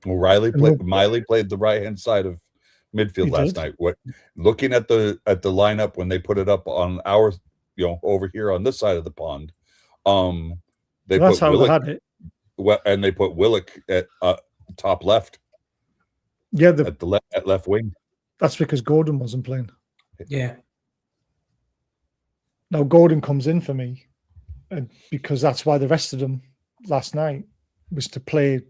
Well, Miley played the right-hand side of midfield last night. Looking at the lineup when they put it up on our, over here on this side of the pond, that's how we had it. And they put Willock at top left. Yeah, at left wing. That's because Gordon wasn't playing. Yeah. Now Gordon comes in for me, because that's why the rest of them last night was to play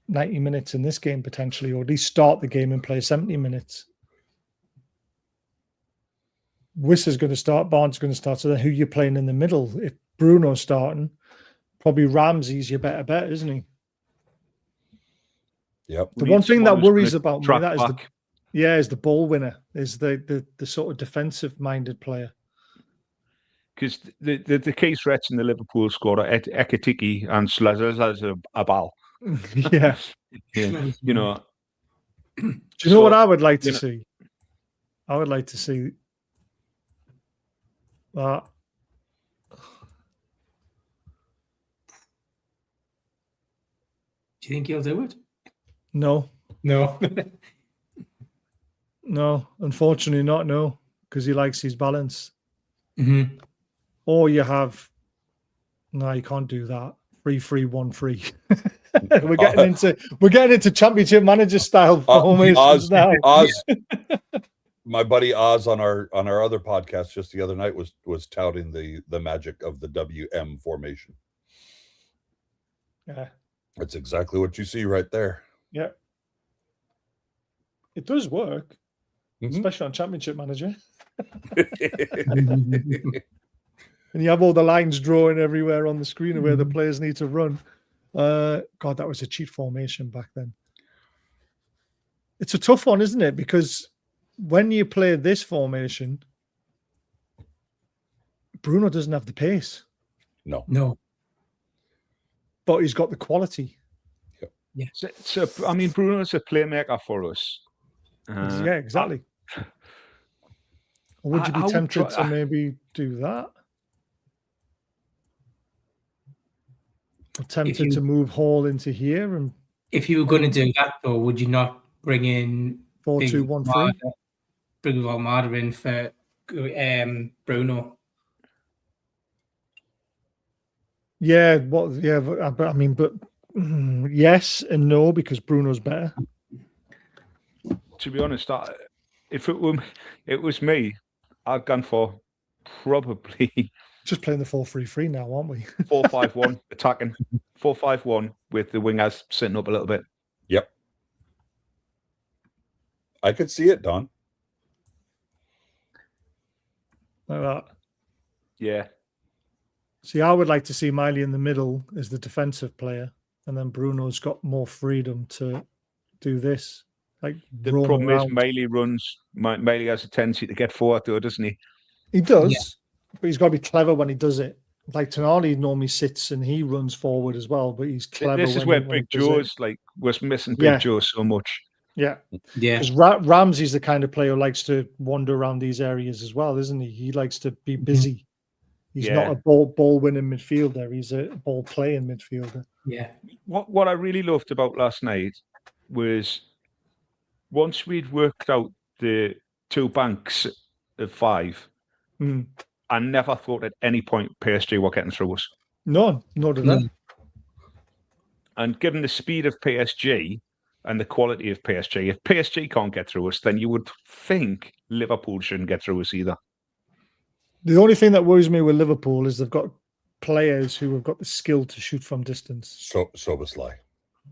90 minutes in this game potentially, or at least start the game and play 70 minutes. Wissa's going to start, Barnes is going to start. So then who you're playing in the middle? If Bruno's starting, probably Ramsey's your better bet, isn't he? Yep. The one thing that worries about me track that is back. is the ball winner, is the sort of defensive minded player. Because the key threats in the Liverpool squad are Ekitiki and Abal. Yeah. You know. Do you know what I would like to see? I would like to see that. Do you think he'll do it? No. No. No, unfortunately not. No, because he likes his balance. Mm-hmm. Or you have, no, you can't do that. 3-3-1-3. We're getting into Championship Manager style formations now. Oz, my buddy Oz on our other podcast just the other night was touting the magic of the WM formation. Yeah, that's exactly what you see right there. Yeah, it does work, especially on Championship Manager. And you have all the lines drawing everywhere on the screen of where the players need to run. God, that was a cheat formation back then. It's a tough one, isn't it? Because when you play this formation, Bruno doesn't have the pace. No. But he's got the quality. Yeah. So I mean, Bruno's a playmaker for us. Yeah, exactly. Or would you be tempted to maybe do that? Or tempted to move Hall into here? And if you were going to do that, though, would you not bring in 4-2-1-3? Bring Almada in for Bruno? Yeah, but I mean, yes and no, because Bruno's better. To be honest, if it was me, I'd gone for probably just playing the 4-3-3 now, aren't we? 4-5-1 attacking, 4-5-1 with the wingers sitting up a little bit. Yep, I could see it, Don. Like that. Yeah. See, I would like to see Miley in the middle as the defensive player, and then Bruno's got more freedom to do this. Like the problem is Miley has a tendency to get forward, though, doesn't he? He does, but he's got to be clever when he does it. Like Tonali normally sits and he runs forward as well, but he's clever. This is where Big Joe's was missing Big Joe so much. Yeah. Yeah. Because Ramsey's the kind of player who likes to wander around these areas as well, isn't he? He likes to be busy. He's not a ball winning midfielder. He's a ball playing midfielder. Yeah. What I really loved about last night was once we'd worked out the two banks of 5, I never thought at any point PSG were getting through us. No, not at all. And given the speed of PSG and the quality of PSG, if PSG can't get through us, then you would think Liverpool shouldn't get through us either. The only thing that worries me with Liverpool is they've got players who have got the skill to shoot from distance. Soboslai.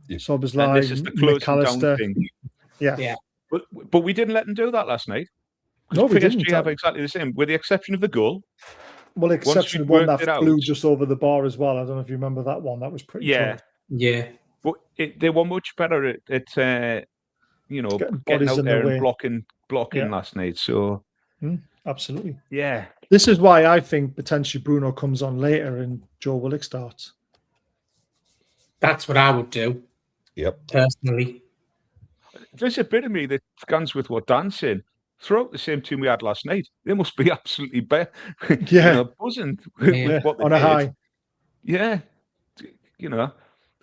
Soboslai, and this is the closing down thing. Yeah. But we didn't let them do that last night. No, we PSG didn't. have exactly the same, with the exception of the goal. Well, the exception of one that flew just over the bar as well. I don't know if you remember that one. That was pretty close. Yeah. But they were much better at getting out there and blocking last night. So absolutely. Yeah. This is why I think potentially Bruno comes on later and Joe Willock starts. That's what I would do. Yep. Personally. There's a bit of me that scans with what Dan's saying. Throw out the same team we had last night. They must be absolutely buzzing with what they on a high. Yeah.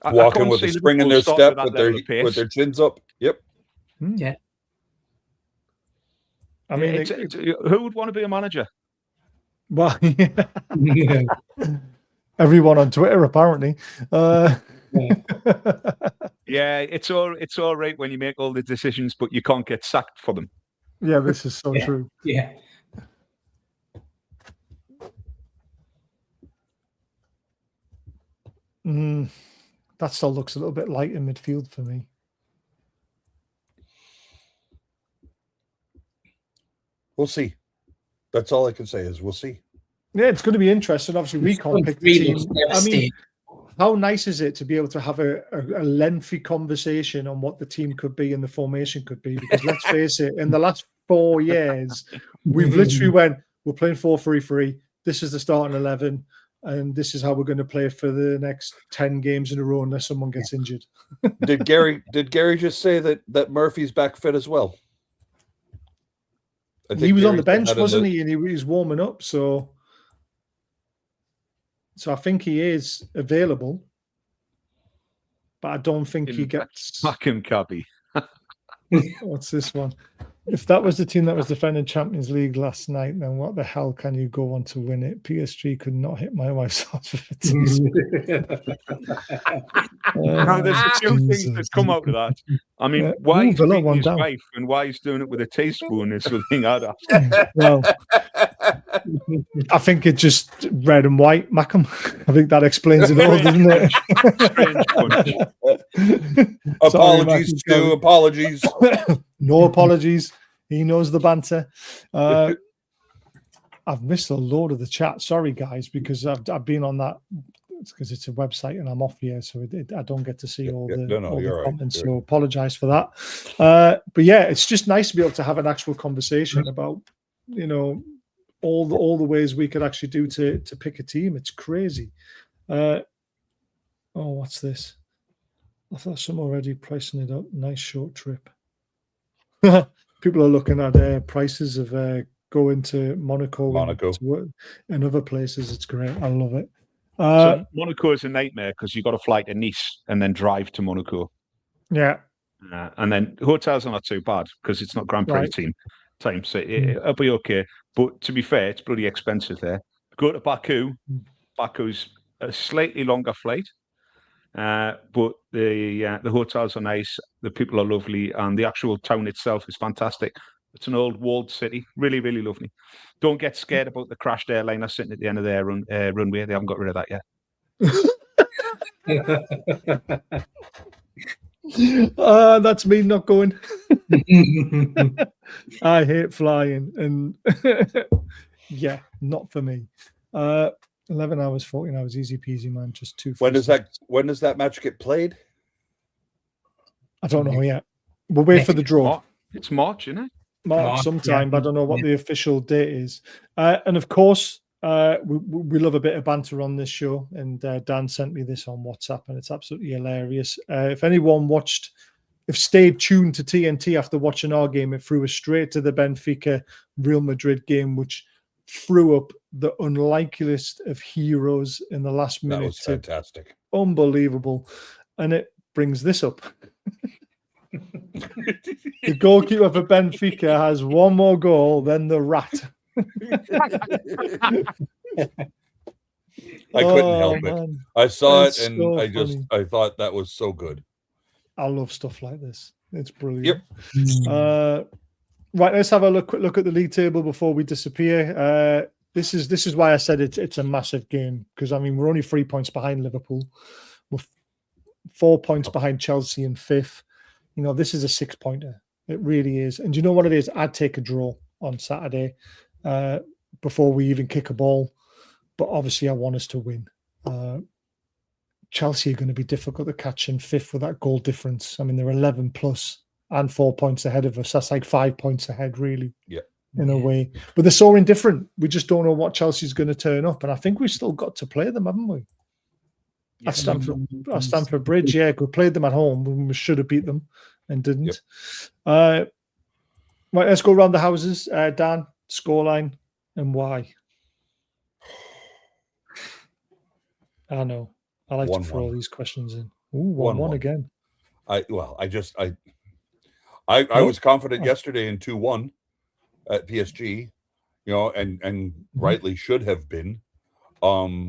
Walking with a spring in their step with their chins up. Yep. Yeah. I mean, who would want to be a manager? Well, everyone on Twitter apparently. Yeah, it's all right when you make all the decisions, but you can't get sacked for them. Yeah, this is so true. Yeah. That still looks a little bit light in midfield for me. We'll see. That's all I can say is we'll see. Yeah, it's going to be interesting. Obviously, we can't pick the team. I mean, devastating. how nice is it to be able to have a lengthy conversation on what the team could be and the formation could be? Because let's face it, in the last 4 years, we've literally went, we're playing 4-3-3. This is the starting 11, and this is how we're going to play for the next 10 games in a row unless someone gets injured. Did Gary just say that Murphy's back fit as well? I think He was on Gary the bench, said that in wasn't the- he? And he was warming up, so I think he is available, but I don't think he gets. Fuck him, Cabby. What's this one? If that was the team that was defending Champions League last night, then what the hell can you go on to win it? PSG could not hit my wife's heart. Now, there's a few things that come out of that. I mean, why he's Villa beating one his down. wife and why he's doing it with a teaspoon is the thing I'd ask. Well, I think it just red and white, Mackham. I think that explains it all, doesn't it? Strange bunch. Apologies, Sorry, Stu. Apologies. No apologies. He knows the banter. I've missed a load of the chat. Sorry, guys, because I've been on that. It's because it's a website and I'm off here, so I don't get to see all the comments. So apologize for that. But yeah, it's just nice to be able to have an actual conversation about, all the ways we could actually do to pick a team. It's crazy. What's this? I thought some already pricing it up. Nice short trip. People are looking at prices of going to Monaco. And other places. It's great. I love it. So Monaco is a nightmare because you've got to fly to Nice and then drive to Monaco. Yeah. And then hotels are not too bad because it's not Grand Prix time. So it'll be okay. But to be fair, it's bloody expensive there. Go to Baku. Baku's a slightly longer flight. But the hotels are nice, the people are lovely, and the actual town itself is fantastic. It's an old walled city, really, really lovely. Don't get scared about the crashed airliner sitting at the end of their runway. They haven't got rid of that yet. That's me not going. I hate flying, and yeah, not for me. 11 hours, 14 hours, easy peasy, man. Just two. When does that match get played? I don't know yet. We'll wait for the draw. It's March, isn't it? March sometime, but I don't know what the official date is. And of course, we love a bit of banter on this show. And Dan sent me this on WhatsApp, and it's absolutely hilarious. If anyone stayed tuned to TNT after watching our game, it threw us straight to the Benfica Real Madrid game, which threw up the unlikeliest of heroes in the last minute. That was fantastic. Unbelievable. And it brings this up. The goalkeeper for Benfica has one more goal than the Rat. I couldn't help it. I saw it and so I thought that was so good. I love stuff like this. It's brilliant. Yep. Right, let's have a quick look at the league table before we disappear. This is why I said it's a massive game, because I mean we're only 3 points behind Liverpool. We're 4 points behind Chelsea in fifth. This is a 6-pointer. It really is. And do you know what it is? I'd take a draw on Saturday before we even kick a ball. But obviously I want us to win. Chelsea are going to be difficult to catch in fifth with that goal difference. I mean, they're 11 plus and 4 points ahead of us. That's like 5 points ahead, really, in a way. But they're so indifferent. We just don't know what Chelsea's going to turn up. And I think we've still got to play them, haven't we? At Stamford Bridge, we played them at home. We should have beat them and didn't. Right, let's go around the houses. Dan, scoreline and why? I know. I like to throw all these questions in. Ooh, 1-1 again. I was confident yesterday in 2-1 at PSG, and rightly should have been, for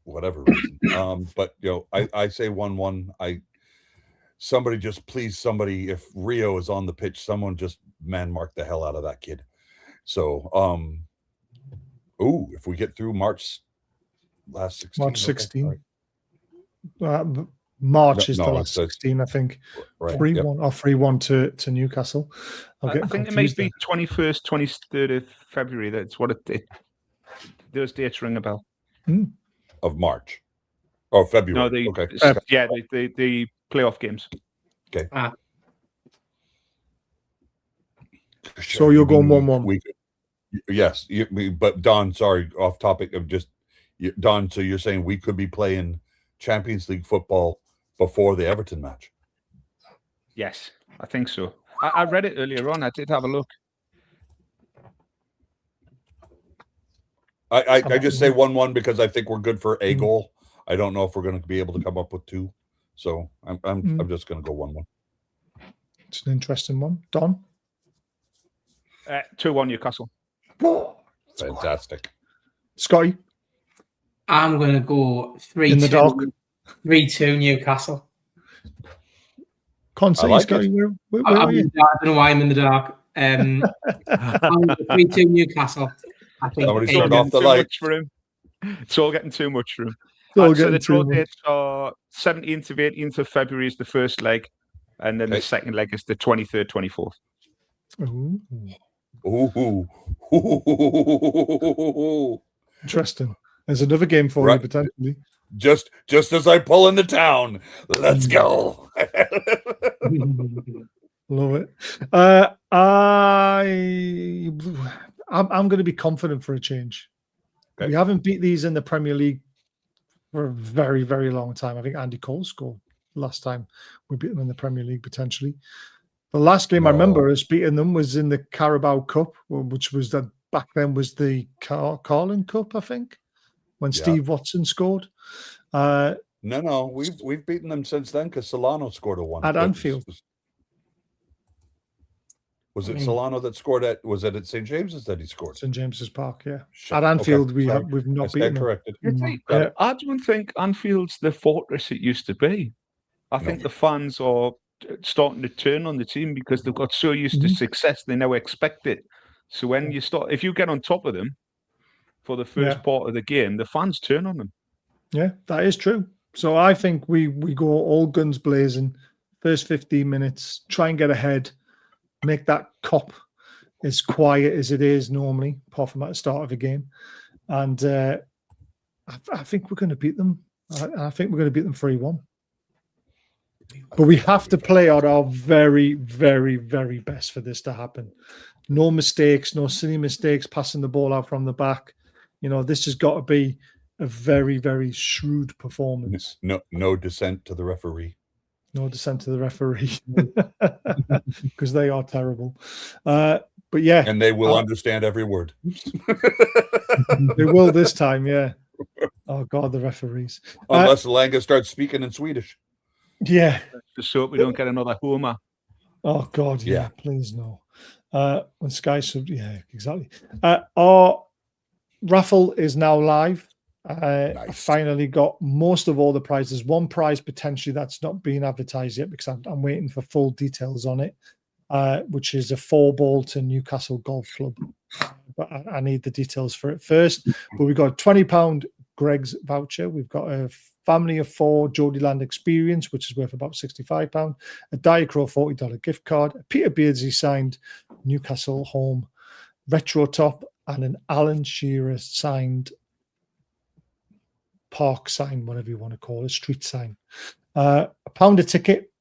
whatever reason. But I say 1-1. Somebody just please somebody, if Rio is on the pitch, someone just man mark the hell out of that kid. So if we get through March 16. March 16. March is the No, last it's- 16, I think. Right. 3-1 or 3-1 to Newcastle. I think it might be 21st, 23rd of February. That's what it those dates ring a bell. Of March. Oh, February. No, the Okay. the playoff games. Okay. So you're going 1-1. Yes, but Don, sorry, off topic of just Don. So you're saying we could be playing Champions League football before the Everton match? Yes, I think so. I read it earlier on. I did have a look. I just say 1-1 because I think we're good for a goal. I don't know if we're going to be able to come up with 2, so I'm just going to go 1-1. It's an interesting one, Don. 2-1 Newcastle. Fantastic. Scotty. I'm going to go 3-2. In the dark. 3-2 Newcastle. Can't say, like Scotty. it. Where I are you? don't know why I'm in the dark. 3-2 Newcastle. I think Somebody It's all turned off getting the too light. much for him. It's all getting too much for him. Still So getting the draw too much. dates are 17th to 18th of February is the first leg, and then the second leg is the 23rd, 24th. Ooh, Ooh. interesting. There's another game for you potentially. Just as I pull into town, let's go. Love it. I'm going to be confident for a change. Okay. We haven't beat these in the Premier League for a very, very long time. I think Andy Cole scored last time we beat them in the Premier League potentially. The last game I remember us beating them was in the Carabao Cup, which was back then was the Carling Cup, I think, when Steve Watson scored. No, we've beaten them since then because Solano scored a 1 at Anfield. Was it Solano that scored was it at St. James's that he scored? St. James's Park, yeah. At Anfield, we've not beaten them. Corrected. I don't think Anfield's the fortress it used to be. I think the fans are starting to turn on the team because they've got so used to success, they now expect it. So when if you get on top of them for the first part of the game, the fans turn on them. Yeah, that is true. So I think we go all guns blazing, first 15 minutes, try and get ahead, make that Kop as quiet as it is normally, apart from at the start of a game. And I think we're going to beat them. I think we're going to beat them 3-1. But we have to play out our very, very, very best for this to happen. No mistakes, no silly mistakes, passing the ball out from the back. This has got to be a very, very shrewd performance. No dissent to the referee. No dissent to the referee, because they are terrible. But yeah. And they will understand every word. They will this time, yeah. Oh, God, the referees. Unless Langa starts speaking in Swedish. Yeah. Just so we don't get another Homer. Oh, God, yeah. Please, no. When Sky sub, yeah, exactly. Our raffle is now live. Nice. I finally got most of all the prizes. One prize potentially that's not been advertised yet because I'm waiting for full details on it, which is a 4-ball to Newcastle Golf Club. But I need the details for it first. But we've got a £20 Greg's voucher. We've got a family of 4 Geordieland Experience, which is worth about £65. A Diacro $40 gift card. A Peter Beardsley signed Newcastle home retro top, and an Alan Shearer signed park sign, whatever you want to call it, street sign. £1 a ticket.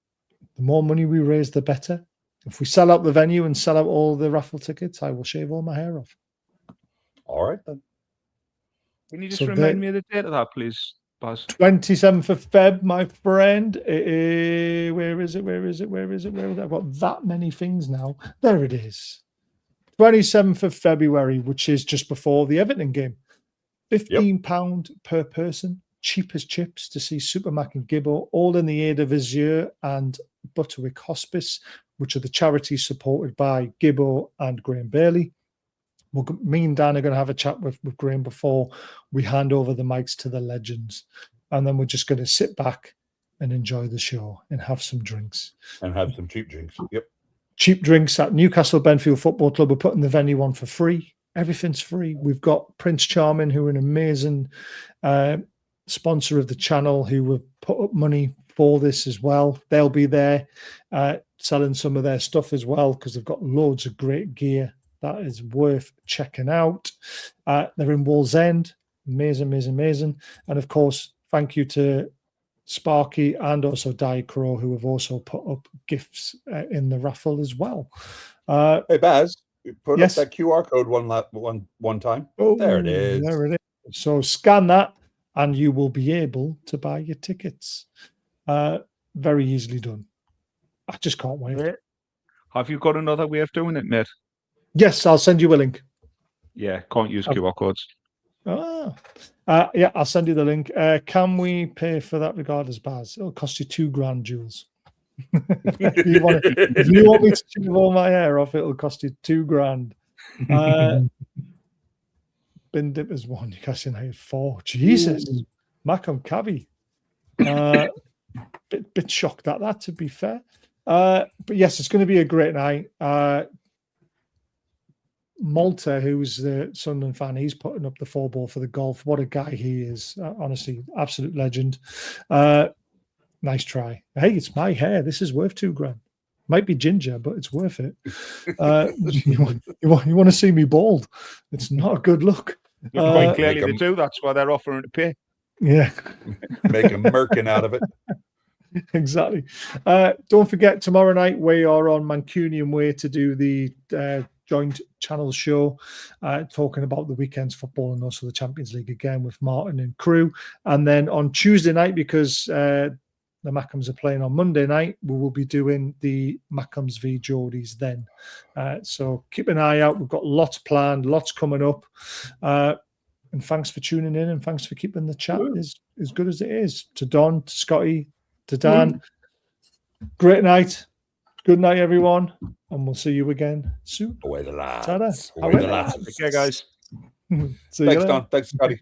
The more money we raise, the better. If we sell out the venue and sell out all the raffle tickets, I will shave all my hair off. All right, then. Can you just remind me of the date of that, please, Baz? 27th of Feb, my friend. Where is it? I've got that many things now. There it is. 27th of February, which is just before the Everton game. £15 per person, cheap as chips, to see Supermac and Gibbo, all in the aid of Azure and Butterwick Hospice, which are the charities supported by Gibbo and Graham Bailey. Me and Dan are going to have a chat with Graham before we hand over the mics to the legends. And then we're just going to sit back and enjoy the show and have some drinks. And have some cheap drinks. Yep. Cheap drinks at Newcastle Benfield Football Club. We're putting the venue on for free. Everything's free. We've got Prince Charming, who are an amazing sponsor of the channel, who have put up money for this as well. They'll be there selling some of their stuff as well, because they've got loads of great gear that is worth checking out. They're in Wallsend. Amazing. And of course, thank you to Sparky and also Diacro, who have also put up gifts in the raffle as well. Hey Baz, put yes. up that QR code one time. Oh, there it is. There it is. So scan that and you will be able to buy your tickets. Very easily done. I just can't wait. Have you got another way of doing it, mate? Yes, I'll send you a link. Yeah, can't use QR codes. Yeah, I'll send you the link. Can we pay for that regardless, Baz? It'll cost you $2,000, Jules. If you want me to shave all my hair off, it'll cost you $2,000. Bin Dippers 1, Newcastle United 4. Jesus, Macam Cabby. Bit shocked at that, to be fair. But yes, it's going to be a great night. Malta, who's the Sunderland fan, he's putting up the 4-ball for the golf. What a guy he is. Honestly, absolute legend. Nice try. Hey, it's my hair. This is worth $2,000. Might be ginger, but it's worth it. You want to see me bald? It's not a good look. Quite clearly they do. That's why they're offering to pay. Yeah. Make a merkin out of it. Exactly. Don't forget, tomorrow night we are on Mancunian Way to do the joint channel show, talking about the weekend's football and also the Champions League again with Martin and crew. And then on Tuesday night, because the Mackhams are playing on Monday night, we will be doing the Mackhams v Geordies then. So keep an eye out. We've got lots planned, lots coming up. And thanks for tuning in, and thanks for keeping the chat as good as it is. To Don, to Scotty, to Dan. Great night. Good night, everyone. And we'll see you again soon. Away the lads. Ta-da. Away the lads. Okay, guys. See you Thanks, later. Don. Thanks, Scotty.